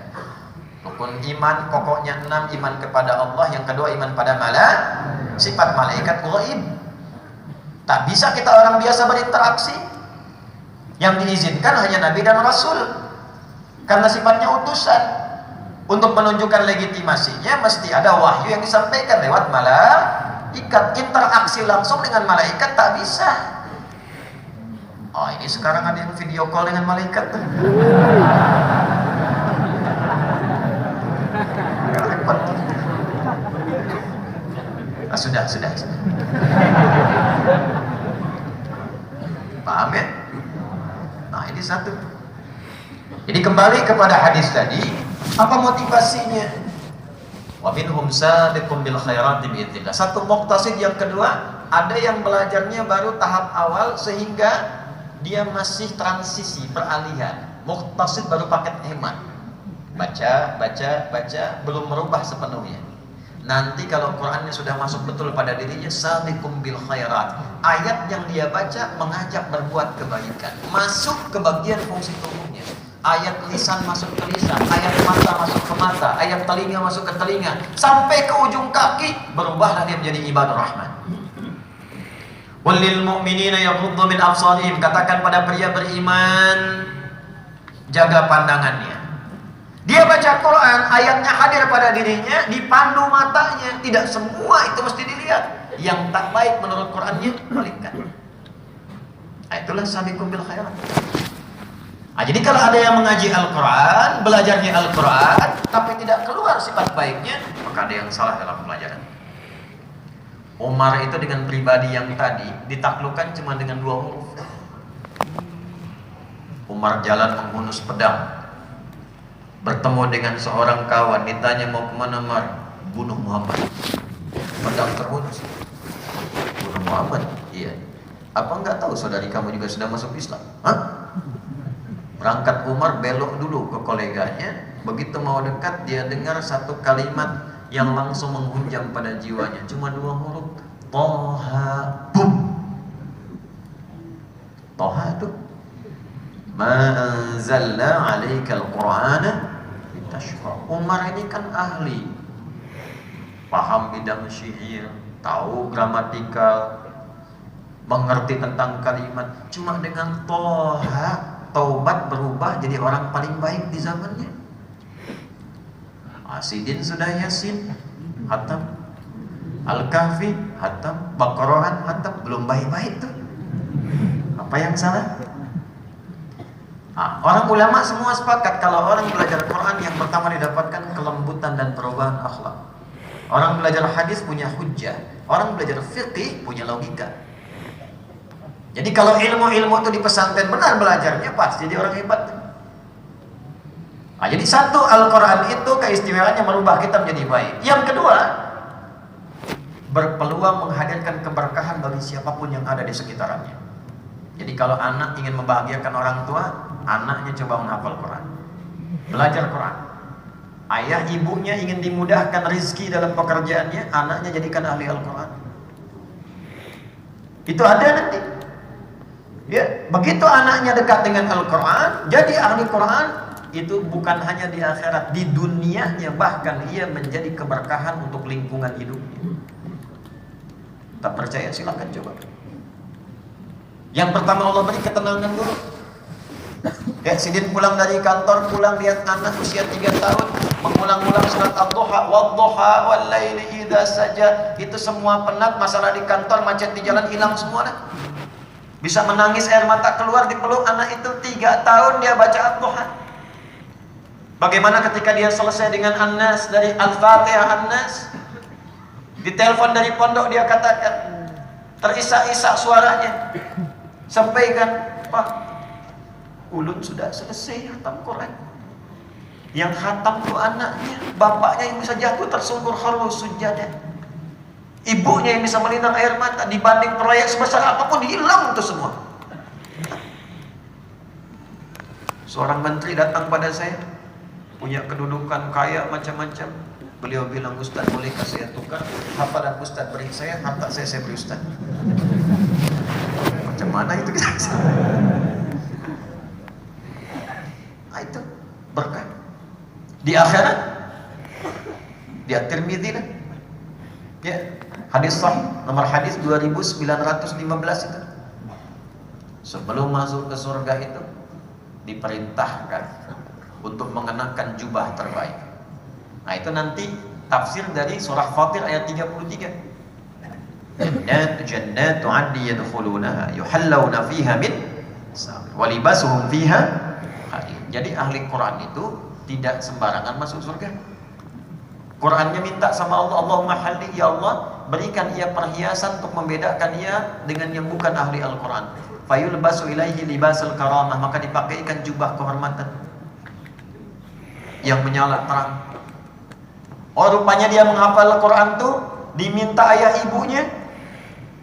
Rukun iman pokoknya 6, iman kepada Allah, yang kedua iman pada sifat malaikat gaib. Tak bisa kita orang biasa berinteraksi. Yang diizinkan hanya Nabi dan Rasul, karena sifatnya utusan. Untuk menunjukkan legitimasinya mesti ada wahyu yang disampaikan lewat malaikat. Interaksi langsung dengan malaikat tak bisa. Oh, ini sekarang ada yang video call dengan malaikat tuh. Repot. Ah, sudah. Paham ya? Nah, ini satu. Jadi kembali kepada hadis tadi. Apa motivasinya? Wa minhum sabiqun bil khairati biidznillah. Satu muqtasid, yang kedua ada yang belajarnya baru tahap awal sehingga dia masih transisi peralihan. Muqtasid baru paket hemat. Baca, belum merubah sepenuhnya. Nanti kalau Qur'annya sudah masuk betul pada dirinya, sabiqum bil khairat. Ayat yang dia baca mengajak berbuat kebaikan. Masuk ke bagian fungsi tubuhnya. Ayat lisan masuk ke lisan, ayat mata masuk ke mata, ayat telinga masuk ke telinga, sampai ke ujung kaki, berubahlah dia menjadi ibadur rahman. Walil mu'minina yaghuddu min absarihim. Katakan pada pria beriman, jaga pandangannya. Dia baca Quran, ayatnya hadir pada dirinya, dipandu matanya. Tidak semua itu mesti dilihat. Yang tak baik menurut Qurannya, palingkan. Itulah sabiqum bil khairat. Jadi kalau ada yang mengaji Al-Quran, belajarnya Al-Quran, tapi tidak keluar sifat baiknya, maka ada yang salah dalam pelajaran. Umar itu dengan pribadi yang tadi ditaklukkan cuma dengan 2 huruf. Umar jalan menghunus pedang, bertemu dengan seorang kawan, ditanya mau kemana Umar? Bunuh Muhammad. Pedang terhunus. Bunuh Muhammad? Iya. Apa enggak tahu saudari kamu juga sudah masuk Islam? Hah? Berangkat Umar belok dulu ke koleganya. Begitu mau dekat, dia dengar satu kalimat yang langsung menghunjam pada jiwanya. Cuma 2 huruf. Toha bum. Toha itu ma anzalna alaikal qur'ana litashqa. Umar ini kan ahli, paham bidang syair, tahu gramatikal, mengerti tentang kalimat. Cuma dengan toha, taubat, berubah jadi orang paling baik di zamannya. Asidin sudah Yasin hatam, Al-Kahfi hatam, Baqarah hatam, belum baik-baik tuh. Apa yang salah? Orang ulama semua sepakat kalau orang belajar Quran yang pertama didapatkan kelembutan dan perubahan akhlak. Orang belajar hadis punya hujjah, orang belajar fiqih punya logika. Jadi kalau ilmu-ilmu itu di pesantren benar belajarnya, pasti jadi orang hebat. Jadi satu, Al-Quran itu keistimewaannya merubah kita menjadi baik. Yang kedua, berpeluang menghadirkan keberkahan bagi siapapun yang ada di sekitarnya. Jadi kalau anak ingin membahagiakan orang tua, anaknya coba menghafal Quran, belajar Quran. Ayah ibunya ingin dimudahkan rezeki dalam pekerjaannya, anaknya jadikan ahli Al-Quran. Itu ada nanti. Ya, begitu anaknya dekat dengan Al-Quran, jadi ahli Quran, itu bukan hanya di akhirat, di dunianya bahkan ia menjadi keberkahan untuk lingkungan hidupnya. Tak percaya silakan coba. Yang pertama Allah beri ketenangan dulu. Ya, Sidin pulang dari kantor, pulang lihat anak usia 3 tahun mengulang-ulang surat Ad-Duha, wad-duha wal-laili idza saja. Itu semua penat, masalah di kantor, macet di jalan hilang semua dah. Bisa menangis, air mata keluar, dipeluk anak itu 3 tahun dia baca Ad-Duha. Bagaimana ketika dia selesai dengan An-Nas, dari Al-Fatihah An-Nas, ditelepon dari pondok, dia katakan, terisak-isak suaranya. Sampaikan, Pak, ulun sudah selesai khatam Quran. Yang khatam itu anaknya, bapaknya yang bisa jatuh tersungkur kharus sujadah, ibunya yang bisa melinang air mata. Dibanding proyek sebesar apapun hilang itu semua. Seorang menteri datang pada saya, punya kedudukan kaya macam-macam. Beliau bilang, Ustaz, bolehkah saya tukar hafalan Ustaz beri saya, harta saya beri Ustaz? Macam mana itu kita? Nah, itu berkah di akhirat. Di At-Tirmidzi lah. Ya, hadis sahih nomor hadis 2915 itu. Sebelum masuk ke surga itu diperintahkan untuk mengenakan jubah terbaik. Nah, itu nanti tafsir dari surah Fatir ayat 33. Jannatu 'adni yadkhulunaha yuhallawna fiha min wa libasuhum fiha harir. Jadi ahli Quran itu tidak sembarangan masuk surga. Qurannya minta sama Allah, Allahumma halli, ya Allah, berikan ia perhiasan untuk membedakan ia dengan yang bukan ahli Al-Quran. Fayulbasu ilaihi libasul karamah, maka dipakaikan jubah kehormatan yang menyala terang. Oh, rupanya dia menghafal Al-Quran tuh diminta ayah ibunya.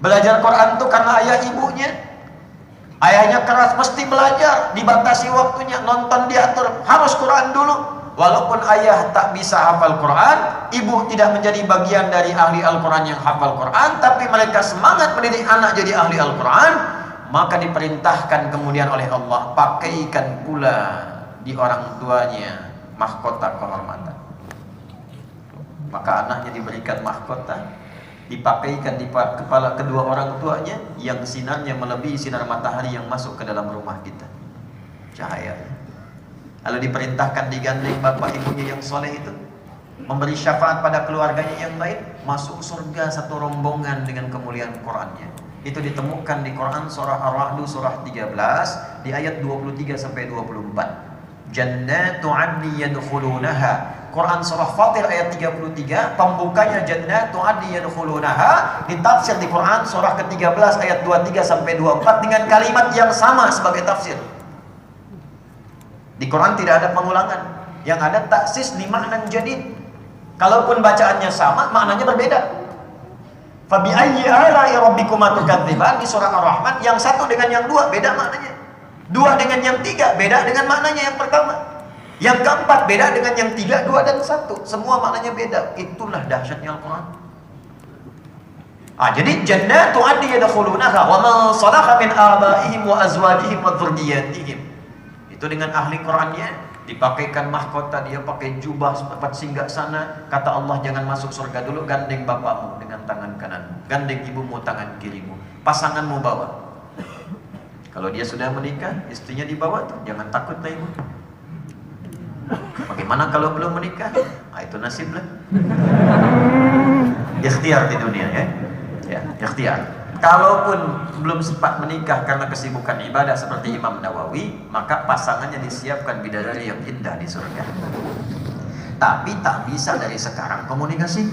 Belajar Quran tuh karena ayah ibunya. Ayahnya keras, mesti belajar, dibatasi waktunya, nonton diatur, harus Quran dulu. Walaupun ayah tak bisa hafal Quran, ibu tidak menjadi bagian dari ahli Al-Quran yang hafal Quran, tapi mereka semangat mendidik anak jadi ahli Al-Quran, maka diperintahkan kemudian oleh Allah, pakaikan pula di orang tuanya mahkota kehormatan. Maka anaknya diberikan mahkota, dipakaikan di kepala kedua orang tuanya yang sinarnya melebihi sinar matahari yang masuk ke dalam rumah kita, cahaya. Lalu diperintahkan digandeng bapak ibunya yang soleh itu, memberi syafaat pada keluarganya yang baik, masuk surga satu rombongan dengan kemuliaan Qurannya. Itu ditemukan di Quran surah Ar-Ra'd surah 13 di ayat 23 sampai 24. Jannatu 'adni yadkhulunaha. Quran surah Fatir ayat 33, pembukanya Jannatu 'adni yadkhulunaha, ditafsir di Quran surah ke-13 ayat 23 sampai 24 dengan kalimat yang sama sebagai tafsir. Di Quran tidak ada pengulangan, yang ada taksis di makna jadid. Kalaupun bacaannya sama, maknanya berbeda. Fa bi ayyi ala'i rabbikuma tukadziban di surah Ar-Rahman, yang satu dengan yang dua beda maknanya. Dua dengan yang tiga beda dengan maknanya yang pertama. Yang keempat beda dengan yang tiga, dua dan satu. Semua maknanya beda. Itulah dahsyatnya Al-Quran. Jadi jannatu 'adni yadkhulunaha wa man salaha min abaihim wa azwajihim wa dzurriyyatihim. Itu dengan ahli Qurannya dipakaikan mahkota, dia pakai jubah tempat singgah sana. Kata Allah, jangan masuk surga dulu, gandeng bapakmu dengan tangan kanan, gandeng ibumu tangan kirimu, pasanganmu bawa. Kalau dia sudah menikah, istrinya dibawa tuh, jangan takut lah ibu. Bagaimana kalau belum menikah? Itu nasib lah. Ikhtiar di dunia ya, ikhtiar. Kalaupun belum sempat menikah karena kesibukan ibadah seperti Imam Nawawi, maka pasangannya disiapkan bidadari yang indah di surga. Tapi tak bisa dari sekarang komunikasi.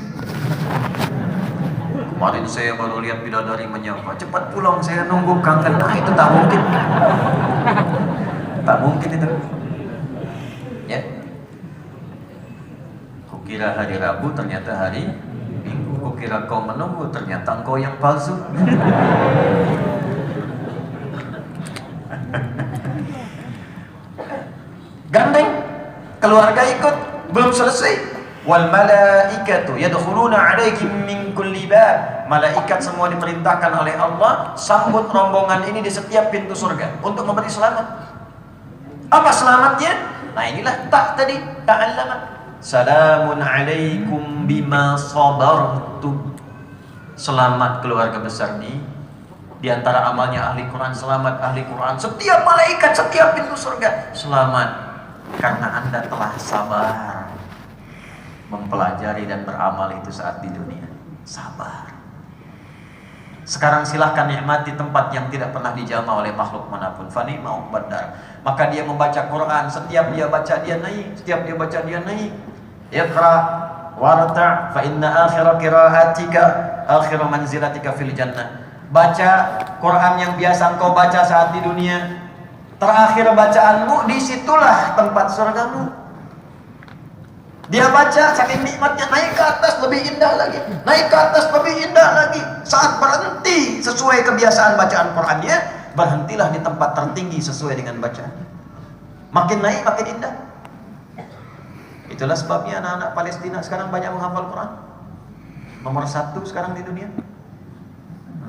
Kemarin saya baru lihat bidadari menyapa, cepat pulang saya nunggu kangen. Itu tak mungkin. Tak mungkin itu. Ya. Kukira hari Rabu, ternyata hari Minggu. Kukira kau menunggu, ternyata engkau yang palsu. Gandeng, keluarga ikut, belum selesai. Wal malaikatu yadkhuluna 'alaikum min kulli bab. Malaikat semua diperintahkan oleh Allah sambut rombongan ini di setiap pintu surga untuk memberi selamat. Apa selamatnya? Nah, inilah tak tadi, ta'allama. Salamun alaikum bima sabartum. Selamat keluarga besar ini. Di antara amalnya ahli Quran, selamat ahli Quran. Setiap malaikat, setiap pintu surga, selamat karena Anda telah sabar mempelajari dan beramal itu saat di dunia. Sabar. Sekarang silahkan nikmati tempat yang tidak pernah dijamah oleh makhluk manapun. Fani mau badar. Maka dia membaca Quran, setiap dia baca dia naik, setiap dia baca dia naik. Iqra warta' fa inna akhira qira'atika akhiru manzilatika fil jannah. Baca Quran yang biasa engkau baca saat di dunia. Terakhir bacaanmu, disitulah tempat surgamu. Dia baca, saking nikmatnya, naik ke atas lebih indah lagi, naik ke atas lebih indah lagi. Saat berhenti sesuai kebiasaan bacaan Qurannya, berhentilah di tempat tertinggi sesuai dengan bacaan. Makin naik makin indah. Itulah sebabnya anak-anak Palestina sekarang banyak menghafal Quran. Nomor 1 sekarang di dunia.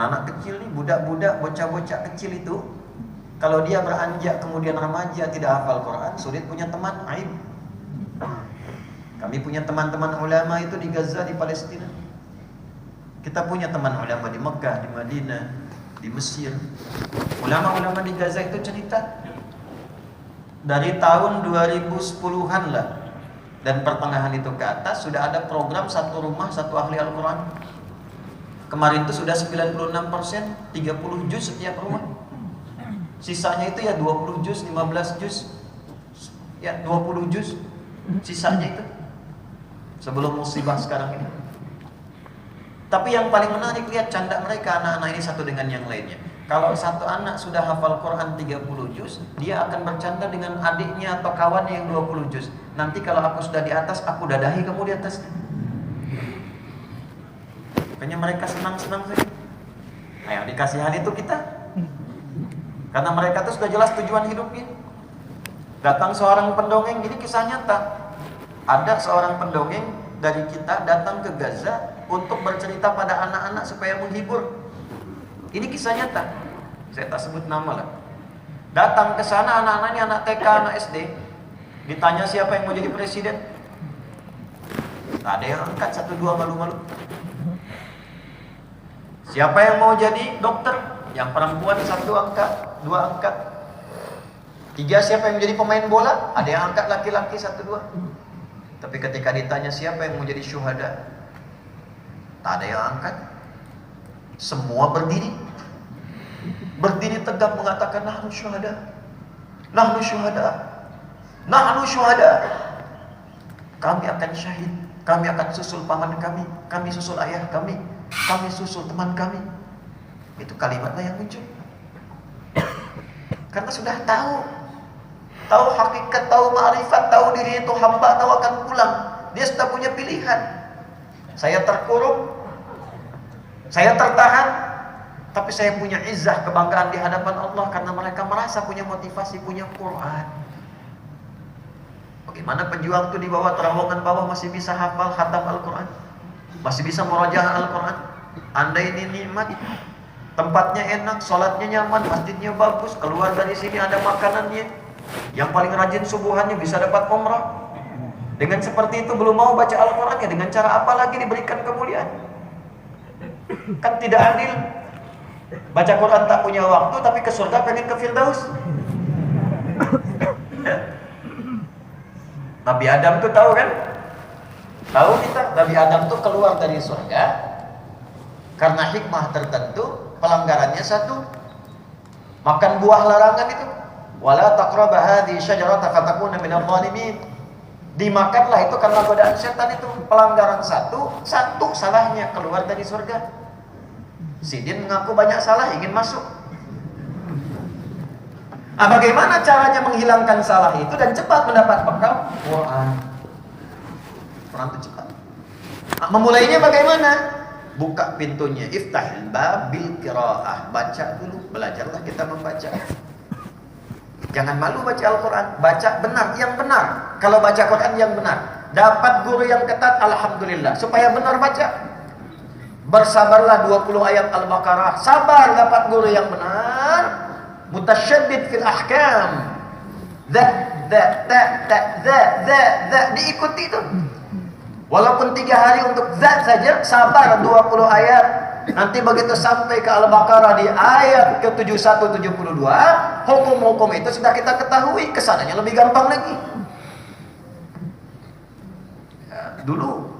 Anak-anak kecil nih, budak-budak, bocah-bocah kecil itu, kalau dia beranjak kemudian remaja tidak hafal Quran, sulit punya teman, aib. Kami punya teman-teman ulama itu di Gaza, di Palestina. Kita punya teman ulama di Mekah, di Madinah, di Mesir. Ulama-ulama di Gaza itu cerita dari tahun 2010-an lah, dan pertengahan itu ke atas sudah ada program satu rumah satu ahli Al-Quran. Kemarin itu sudah 96%, 30 juz setiap rumah. Sisanya itu ya 20 juz, 15 juz, ya 20 juz. Sisanya itu sebelum musibah sekarang ini. Tapi yang paling menarik, lihat canda mereka anak-anak ini satu dengan yang lainnya. Kalau satu anak sudah hafal Quran 30 juz, dia akan bercanda dengan adiknya atau kawannya yang 20 juz. Nanti kalau aku sudah di atas, aku dadahi kamu di atas. Kayaknya mereka senang-senang saja. Ayo dikasihan itu kita. Karena mereka itu sudah jelas tujuan hidupnya. Datang seorang pendongeng, ini kisah nyata. Ada seorang pendongeng dari kita datang ke Gaza untuk bercerita pada anak-anak supaya menghibur. Ini kisah nyata. Saya tak sebut nama lah. Datang ke sana anak-anaknya, anak TK, anak SD. Ditanya siapa yang mau jadi presiden. Tak ada yang angkat, 1-2 malu-malu. Siapa yang mau jadi dokter? Yang perempuan 1 angkat, 2 angkat. 3 siapa yang menjadi pemain bola? Ada yang angkat laki-laki 1-2. Tapi ketika ditanya siapa yang mau jadi syuhada, tak ada yang angkat. Semua berdiri. Berdiri tegap mengatakan nahnu syuhada. Nahnu syuhada. Nahnu syuhada. Kami akan syahid. Kami akan susul paman kami. Kami susul ayah kami. Kami susul teman kami. Itu kalimatlah yang muncul. Karena sudah tahu hakikat, tahu ma'rifat, tahu diri itu hamba, tahu akan pulang. Dia sudah punya pilihan. Saya terkurung, saya tertahan, tapi saya punya izzah, kebanggaan di hadapan Allah karena mereka merasa punya motivasi, punya Quran. Bagaimana pejuang itu di bawah terowongan bawah masih bisa hafal khatam Al-Quran, masih bisa murajaah Al-Quran. Anda ini nikmat, tempatnya enak, sholatnya nyaman, masjidnya bagus, keluar dari sini ada makanannya. Yang paling rajin subuhannya bisa dapat umrah. Dengan seperti itu belum mau baca Al-Quran, ya dengan cara apa lagi diberikan kemuliaan? Kan tidak adil. Baca Quran tak punya waktu, tapi ke surga pengen ke Firdaus. Nabi Adam tuh tahu kan? Tahu kita, Nabi Adam tuh keluar dari surga karena hikmah tertentu, pelanggarannya 1, makan buah larangan itu. Wala taqraba hadhihi syajarata fatakuna minadh dhalimin. Dimakanlah itu karena godaan setan itu. Pelanggaran 1 salahnya keluar dari surga. Sidin mengaku banyak salah, ingin masuk. Bagaimana caranya menghilangkan salah itu dan cepat mendapat bekal? Quran. Quran itu cepat. Memulainya bagaimana? Buka pintunya, iftahil bab bil qiraah. Baca dulu, belajarlah kita membaca. Jangan malu baca Al-Quran, baca benar, yang benar. Kalau baca Quran yang benar, dapat guru yang ketat, alhamdulillah. Supaya benar baca, bersabarlah 20 ayat Al-Baqarah. Sabar dapat guru yang benar. Mutasyaddid fil ahkam. Diikuti itu. Walaupun 3 hari untuk saja, sabar 20 ayat. Nanti begitu sampai ke Al-Baqarah di ayat ke-71 72, hukum-hukum itu sudah kita ketahui, kesananya lebih gampang lagi. Ya, dulu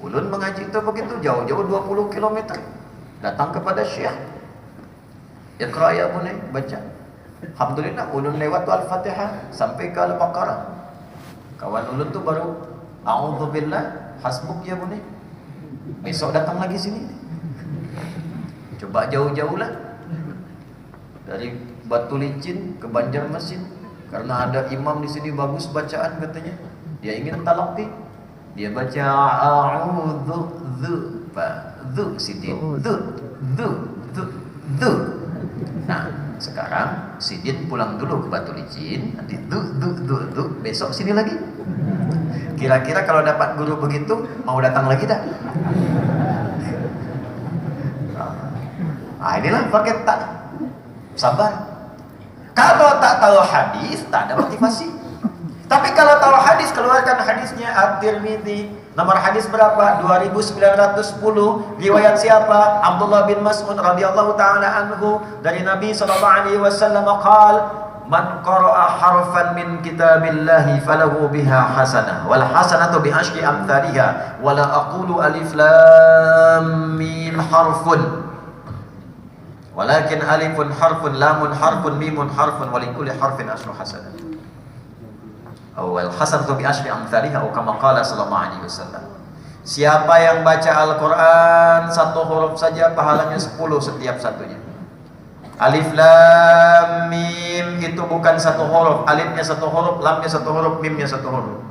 ulun mengaji itu begitu jauh-jauh 20 km datang kepada syekh. Iqra ya bunai, baca. Alhamdulillah ulun lewat Al-Fatihah sampai ke Al-Baqarah. Kawan ulun tuh baru a'udzubillah hasbuk ya bunai. Besok datang lagi sini. Coba jauh-jauh lah dari Batu Licin ke Banjarmasin, karena ada imam di sini bagus bacaan katanya. Dia ingin talaqi, dia baca a'udzu dzu sidin dzu. Nah, sekarang Sidin pulang dulu ke Batu Licin, nanti dzu besok sini lagi. Kira-kira kalau dapat guru begitu mau datang lagi dah? Nah, inilah paket tak sabar. Kalau tak tahu hadis, tak ada motivasi. Tapi kalau tahu hadis, keluarkan hadisnya. At-Tirmidzi, nomor hadis berapa? 2910. Riwayat siapa? Abdullah bin Mas'ud radhiyallahu taala anhu, dari Nabi sallallahu alaihi wasallam qaal, man qara'a harfan min kitabillahi falahu biha hasanah wal hasanatu bi asyri amthaliha wa la aqulu alif lam mim harfun walakin alifun harfun lamun harfun mimun harfun wa likulli harfin asyru hasanah wal hasanatu bi asyri amthaliha atau kama qala sallallahu alaihi wasallam. Siapa yang baca Al-Qur'an satu huruf saja pahalanya 10 setiap satunya. Alif lam mim itu bukan satu huruf, alifnya satu huruf, lamnya satu huruf, mimnya satu huruf.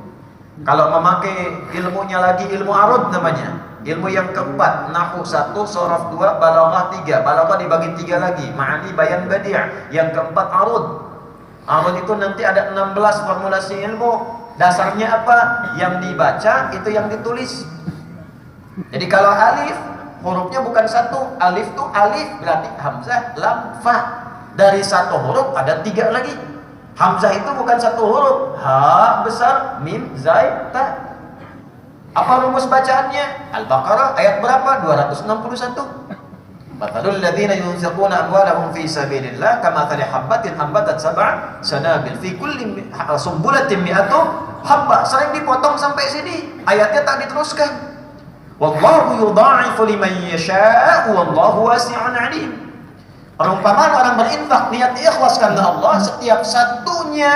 Kalau memakai ilmunya lagi, ilmu arud namanya. Ilmu yang keempat, nahwu 1, sorof 2, balaghah 3. Balaghah dibagi 3 lagi, ma'ani, bayan, badi'. Yang keempat arud. Arud itu nanti ada 16 formulasi ilmu. Dasarnya apa? Yang dibaca itu yang ditulis. Jadi kalau alif, hurufnya bukan satu. Alif itu alif berarti hamzah, lam, fa. Dari satu huruf ada 3 lagi. Hamzah itu bukan satu huruf. Ha besar, mim, zai, ta. Apa rumus bacaannya? Al-Baqarah ayat berapa? 261. Mathalul ladzina yunfiquna amwalahum fi sabilillah kamathali habbatin ambatat sab'a sanabil fi kulli sumbulatin mi'atu habba. Sering dipotong sampai sini. Ayatnya tak diteruskan. Wallahu yudha'ifu liman yasha' wallahu wasi'un 'alim. Perumpamaan orang berinfak niat ikhlas karena Allah, setiap satunya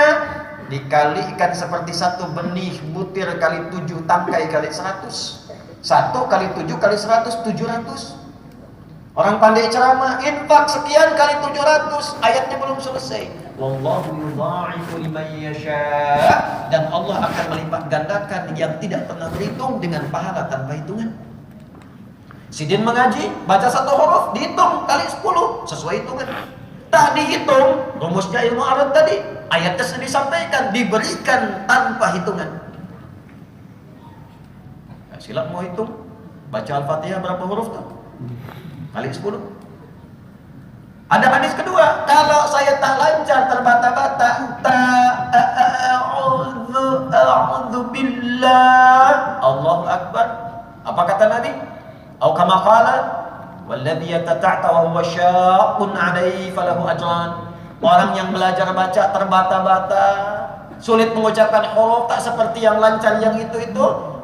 dikalikan seperti satu benih butir kali 7 tangkai kali 100. 1 kali 7 kali 100, 700. Orang pandai ceramah, infak sekian kali 700, ayatnya belum selesai. Wallahu yudha'ifu liman yasha', dan Allah akan melipat gandakan yang tidak pernah berhitung dengan pahala tanpa hitungan. Sidin mengaji, baca satu huruf, dihitung kali 10, sesuai hitungan. Tak dihitung, rumusnya ilmu arad tadi, ayatnya sudah disampaikan, diberikan tanpa hitungan. Nah, silap mau hitung, baca Al-Fatihah berapa huruf tuh? Kali 10. Ada hadis kedua, kalau saya tak lancar terbata-bata, a'udzu billah, Allahu Akbar. Apa kata Nabi? Atau kama qala, walladzi yatata'ta wa huwa syaqqun 'alaihi falahu ajran. Orang yang belajar baca terbata-bata, sulit mengucapkan huruf, tak seperti yang lancar yang itu,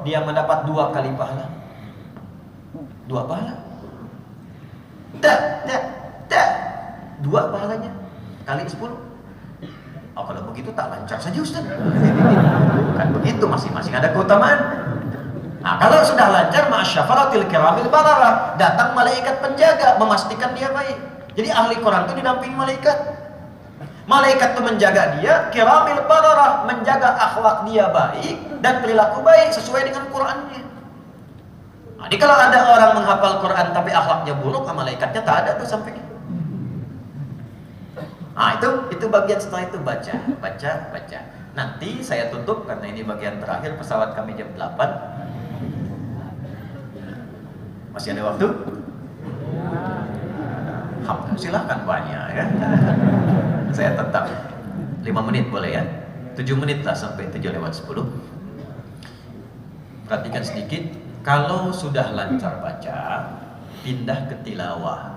dia mendapat 2 kali pahala. 2 pahala. Tak. 2 pahalanya kali 10. Oh, kalau begitu tak lancar saja Ustaz. Kan begitu, masing-masing ada keutamaan. Nah, kalau sudah lancar, ma'asyafaratil kiramil bararah, datang malaikat penjaga memastikan dia baik. Jadi ahli Quran itu didampingi malaikat. Malaikat itu menjaga dia, kiramil bararah, menjaga akhlak dia baik dan perilaku baik sesuai dengan Qurannya. Nah, jadi kalau ada orang menghafal Quran tapi akhlaknya buruk, malaikatnya tak ada tuh sampingnya. Nah, itu bagian setelah itu baca. Nanti saya tutup karena ini bagian terakhir, pesawat kami jam 8. Masih ada waktu? Silahkan banyak ya. Saya tetap 5 menit boleh ya? 7 menit lah sampai 7:10. Perhatikan sedikit. Kalau sudah lancar baca, pindah ke tilawah.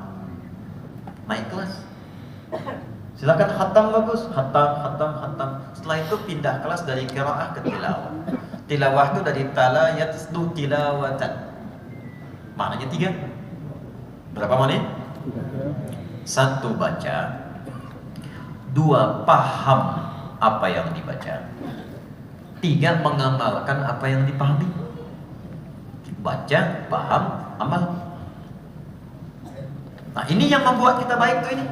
Naik kelas. Silakan khatam bagus, khatam. Setelah itu pindah kelas dari qiraah ke tilawah. Tilawah itu dari tala yatsdu tilawatan. Maknanya 3. Berapa menit? 1 baca, 2 paham apa yang dibaca, 3 mengamalkan apa yang dipahami. Baca, paham, amal. Nah, ini yang membuat kita baik tuh ini.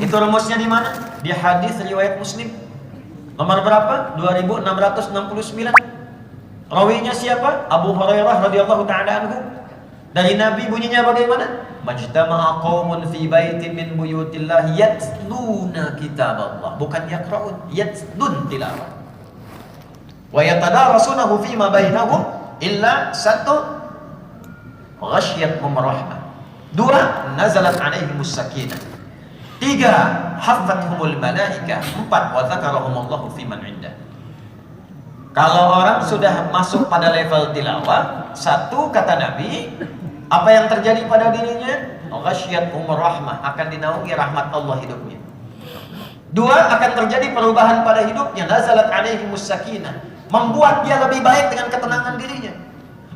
Itu rumusnya di mana? Di hadis riwayat Muslim. Nomor berapa? 2669. Rawinya siapa? Abu Hurairah radhiyallahu taala anhu. Dari Nabi bunyinya bagaimana? Majtama'a qaumun fi baitin min buyutillah yatluna kitaballah, bukan yaqra'un, yatlun tilawah. Wa yatadarasunahu fima bainahum illa satu ghasyiyatuhum rahmah. Dua, nazalat alaihimus sakinah. Tiga, haffathumul malaikah. Empat, wa dzakarahumullahu fiman indah. Kalau orang sudah masuk pada level tilawah, satu kata Nabi, apa yang terjadi pada dirinya? Ghasyiyatuhum rahmah, akan dinaungi rahmat Allah hidupnya. Dua, akan terjadi perubahan pada hidupnya, nazalat alaihimus sakinah, membuat dia lebih baik dengan ketenangan dirinya.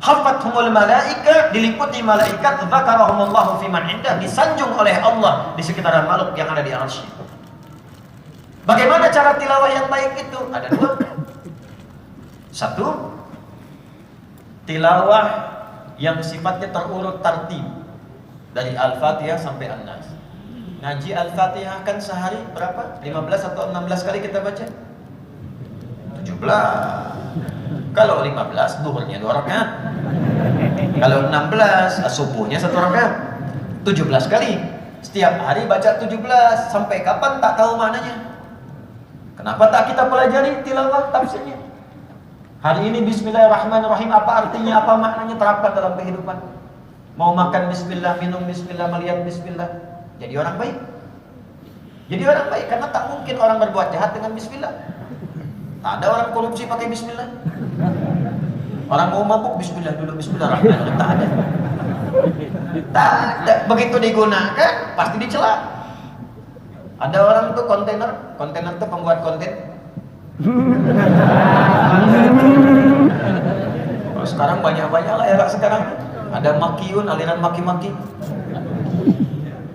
Haffathumul malaika, diliputi malaikat, dzakarahumullahu fiman indah, disanjung oleh Allah di sekitaran makhluk yang ada di arsy. Bagaimana cara tilawah yang baik itu? Ada dua. Satu, tilawah yang sifatnya terurut tartib dari Al-Fatihah sampai An-Nas. Ngaji Al-Fatihah kan sehari berapa? 15 atau 16 kali kita baca? 17. Kalau 15, duhurnya 2 rakaat. Kalau 16, subuhnya 1 rakaat. 17 kali. Setiap hari baca 17. Sampai kapan tak tahu maknanya. Kenapa tak kita pelajari tilawah tafsirnya? Hari ini bismillahirrahmanirrahim, apa artinya, apa maknanya, terapkan dalam kehidupan. Mau makan bismillah, minum bismillah, melihat bismillah. Jadi orang baik. Jadi orang baik karena tak mungkin orang berbuat jahat dengan bismillah. Tak ada orang korupsi pakai bismillah. Orang mau mabuk bismillah dulu, bismillahirrahmanirrahim. Tak ada. Tak ada. Begitu digunakan pasti dicela. Ada orang tuh kontainer tuh pembuat konten. Oh, sekarang banyak-banyak lah era sekarang. Ada makiun, aliran maki-maki.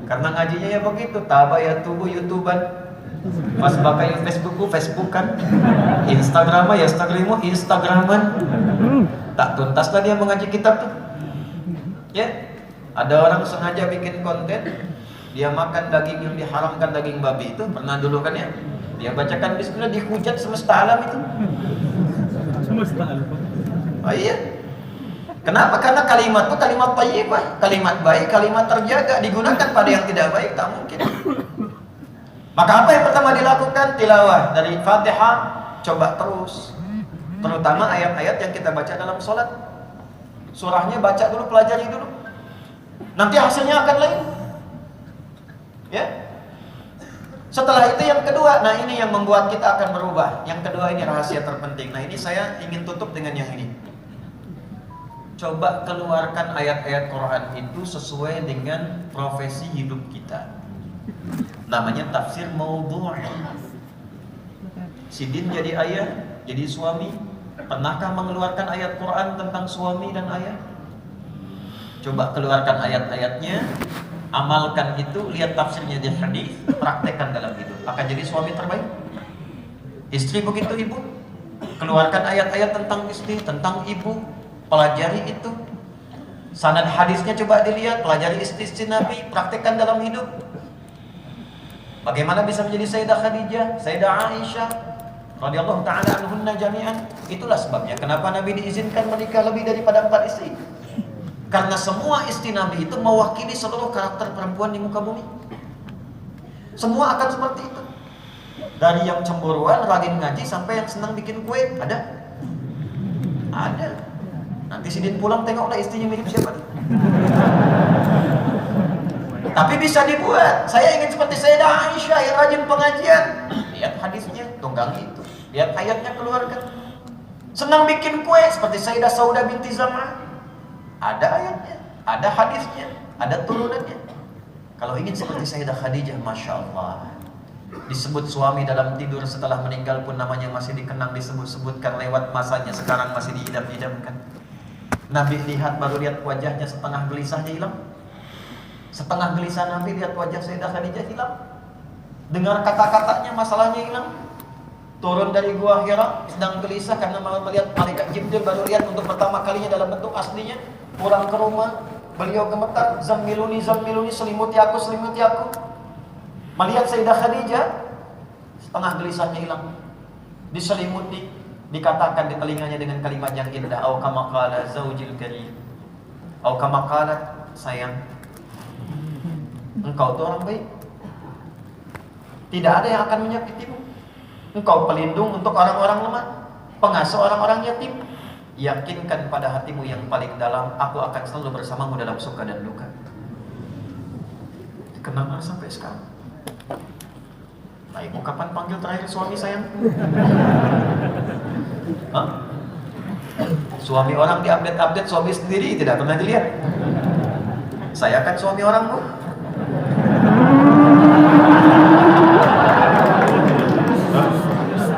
Karena ngajinya ya begitu, tabaya tubuh YouTuber. Pas pakai Facebookan, Instagram ya Instagraman. Tak tuntas tadi yang mengaji kitab tuh. Ya, ada orang sengaja bikin konten, dia makan daging yang diharamkan, daging babi itu, pernah dulu kan ya? Dia bacakan bismillah, dihujat semesta alam itu. Semesta alam. Oh iya. Kenapa? Karena kalimat itu kalimat thayyibah, kalimat baik, kalimat terjaga, digunakan pada yang tidak baik tak mungkin. Maka apa yang pertama dilakukan? Tilawah dari Fatihah, coba terus. Terutama ayat-ayat yang kita baca dalam sholat. Surahnya baca dulu, pelajari dulu. Nanti hasilnya akan lain. Ya. Setelah itu yang kedua, nah ini yang membuat kita akan berubah. Yang kedua ini rahasia terpenting. Nah ini saya ingin tutup dengan yang ini. Coba keluarkan ayat-ayat Quran itu sesuai dengan profesi hidup kita. Namanya tafsir maudhu'. Sidin jadi ayah, jadi suami. Pernahkah mengeluarkan ayat Quran tentang suami dan ayah? Coba keluarkan ayat-ayatnya, amalkan itu, lihat tafsirnya di hadis, praktekkan dalam hidup. Akan jadi suami terbaik. Istri begitu ibu, keluarkan ayat-ayat tentang istri, tentang ibu, pelajari itu. Sanad hadisnya coba dilihat, pelajari istri-istri Nabi, praktekkan dalam hidup. Bagaimana bisa menjadi Sayyidah Khadijah, Sayyidah Aisyah radhiyallahu ta'ala anhunna jami'an. Itulah sebabnya kenapa Nabi diizinkan menikah lebih daripada 4 istri. Karena semua istri Nabi itu mewakili seluruh karakter perempuan di muka bumi. Semua akan seperti itu. Dari yang cemburuan, rajin ngaji, sampai yang senang bikin kue, ada? Ada. Nanti Sidin pulang tengoklah istrinya mirip siapa. Tapi bisa dibuat. Saya ingin seperti Sayyidah Aisyah yang rajin pengajian. Lihat hadisnya, tunggangi itu. Lihat ayatnya, keluarkan. Senang bikin kue seperti Sayyidah Saudah binti Zam'ah. Ada ayatnya, ada hadisnya, ada turunannya. Kalau ingin seperti Sayyidah Khadijah, Masya Allah, disebut suami dalam tidur setelah meninggal pun namanya masih dikenang, disebut-sebutkan lewat masanya, sekarang masih diidam-idamkan. Nabi lihat, baru lihat wajahnya setengah gelisahnya hilang. Setengah gelisah Nabi lihat wajah Sayyidah Khadijah hilang. Dengar kata-katanya, masalahnya hilang. Turun dari gua Hira, sedang gelisah karena melihat malaikat Jibril, baru lihat untuk pertama kalinya dalam bentuk aslinya. Pulang ke rumah, Beliau gemetar, zammiluni, zammiluni, selimuti aku, selimuti aku. Melihat Sayyidah Khadijah, setengah gelisahnya hilang. Diselimuti, dikatakan di telinganya dengan kalimat yang indah, au kama qala zaujil karim, au kama qala, sayang, engkau itu orang baik, tidak ada yang akan menyakitimu, engkau pelindung untuk orang-orang lemah, pengasuh orang-orang yatim. Yakinkan pada hatimu yang paling dalam, aku akan selalu bersamamu dalam suka dan duka. Kenapa sampai sekarang? Nah, ibu kapan panggil terakhir suami sayang? Hah? Suami orang di-update-update, suami sendiri tidak pernah dilihat. Saya kan suami orang, Bu.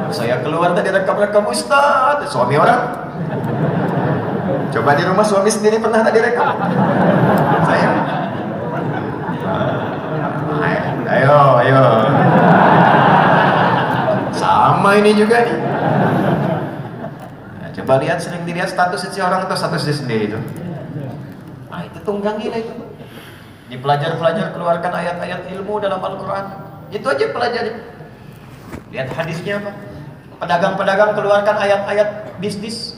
Saya keluar tadi rekam-rekam Ustaz, suami orang. Coba di rumah suami sendiri pernah tak direkam? Saya. Ayo. Sama ini juga nih. Nah, coba lihat, sering dilihat status seseorang atau status dia sendiri itu. Nah, itu tunggangi lah itu. Di pelajar-pelajar keluarkan ayat-ayat ilmu dalam Al-Quran. Itu aja pelajari. Lihat hadisnya apa? Pedagang-pedagang keluarkan ayat-ayat bisnis.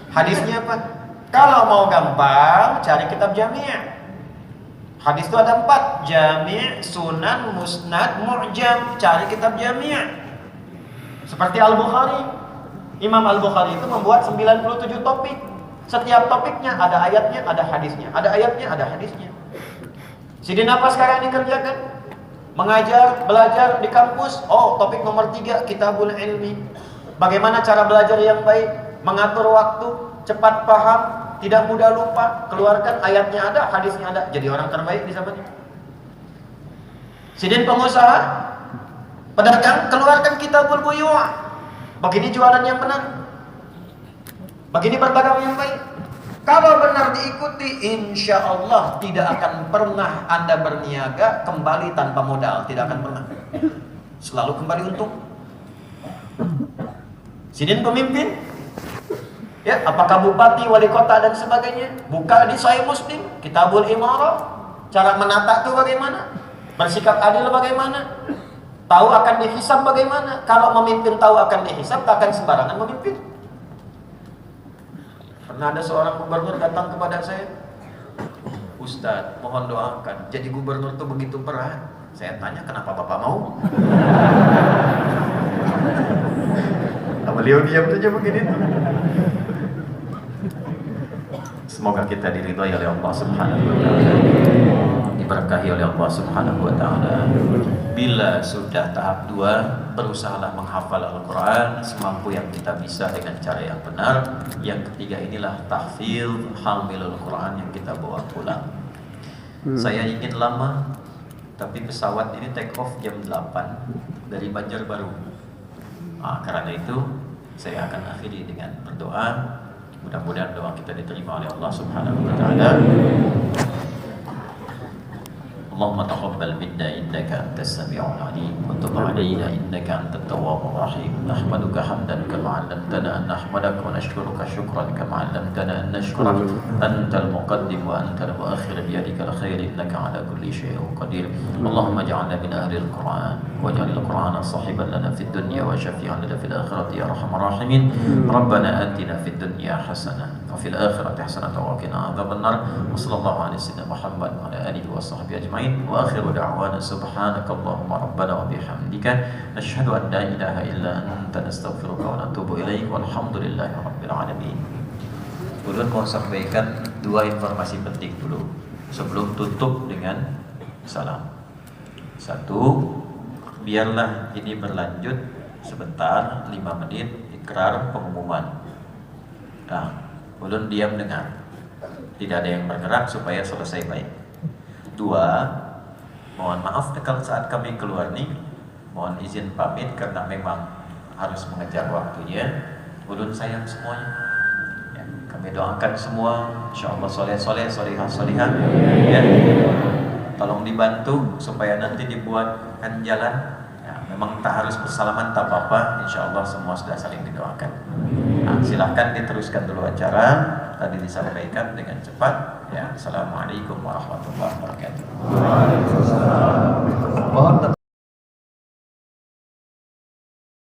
Hadisnya apa? Kalau mau gampang, cari kitab Jami'. Hadis itu ada 4, Jami', Sunan, Musnad, Mu'jam. Cari kitab Jami'. Seperti Al-Bukhari. Imam Al-Bukhari itu membuat 97 topik. Setiap topiknya ada ayatnya, ada hadisnya. Ada ayatnya, ada hadisnya. Sidin apa sekarang dikerjakan? Mengajar, belajar di kampus. Oh, topik nomor 3, Kitabul Ilmi. Bagaimana cara belajar yang baik? Mengatur waktu, cepat paham, tidak mudah lupa. Keluarkan ayatnya ada, hadisnya ada. Jadi orang terbaik di zamannya. Sidin pengusaha, pedagang, keluarkan Kitabul Buyu'. Begini jualan yang benar, begini berdagang yang baik. Kalau benar diikuti, insya Allah tidak akan pernah Anda berniaga kembali tanpa modal. Tidak akan pernah. Selalu kembali untung. Sidin pemimpin, ya, apakah bupati, wali kota dan sebagainya, buka di Sahih Muslim, Kitabul Imarah, cara menata itu bagaimana, bersikap adil bagaimana, tahu akan dihisab bagaimana. Kalau memimpin tahu akan dihisab, tak akan sembarangan memimpin. Pernah ada seorang gubernur datang kepada saya, Ustadz, mohon doakan, jadi gubernur itu begitu berat. Saya tanya, kenapa Bapak mau? Beliau diam saja begini tuh. Semoga kita diridhai oleh Allah Subhanahu wa taala, diberkahi oleh Allah Subhanahu wa taala. Bila sudah tahap 2, berusahalah menghafal Al-Qur'an semampu yang kita bisa dengan cara yang benar. Yang ketiga inilah tahfidz, hamilul Qur'an, yang kita bawa pulang. Saya ingin lama, tapi pesawat ini take off jam 8 dari Banjarbaru. Karena itu saya akan akhiri dengan berdoa. Mudah-mudahan doa kita diterima oleh Allah Subhanahu wa taala. Allahumma taqabbal minna innaka antas sami'ul 'alim wa tub 'alaina innaka antat tawwabur rahim. Nahmaduka hamdan kama 'allamtana an nahmadaka wa nashkuruka shukran kama 'allamtana an nashkuraka. Antal muqaddim wa antal muakhir bi yadikal khair innaka 'ala kulli shay'in qadir. Allahumma ij'alna min ahli al-Qur'an waj'al al-Qur'ana sahiban lana fid dunya wa syafi'an lana fil akhirati ya arhamar rahimin. Rabbana atina fid dunya hasanah wa fil akhirati hasanah wa qina adzabannar. Wa sallallahu ala sayyidina Muhammad wa ala alihi wa sahbihi ajma'in. Wa akhiru da'wana subhanakallahumma rabbana wa bihamdika nashhadu an la ilaha illa anta nastaghfiruka wa natubu ilaik walhamdulillahi rabbil alamin. Ulun mau sampaikan 2 informasi penting dulu sebelum tutup dengan salam. 1, biarlah ini berlanjut sebentar, 5 menit ikrar pengumuman. Nah, ulun diam dengar, tidak ada yang bergerak supaya selesai baik. 2, mohon maaf kalau saat kami keluar nih, mohon izin pamit karena memang harus mengejar waktunya. Ulun sayang semuanya. Ya, kami doakan semua, insyaallah soleh-soleh, solihah-solihah. Ya, tolong dibantu supaya nanti dibuatkan jalan. Ya, memang tak harus bersalaman tak apa-apa. Insyaallah semua sudah saling didoakan. Nah, silahkan diteruskan dulu acara. tadi disampaikan dengan cepat. Ya, assalamualaikum warahmatullahi wabarakatuh. Waalaikumsalam. Mohon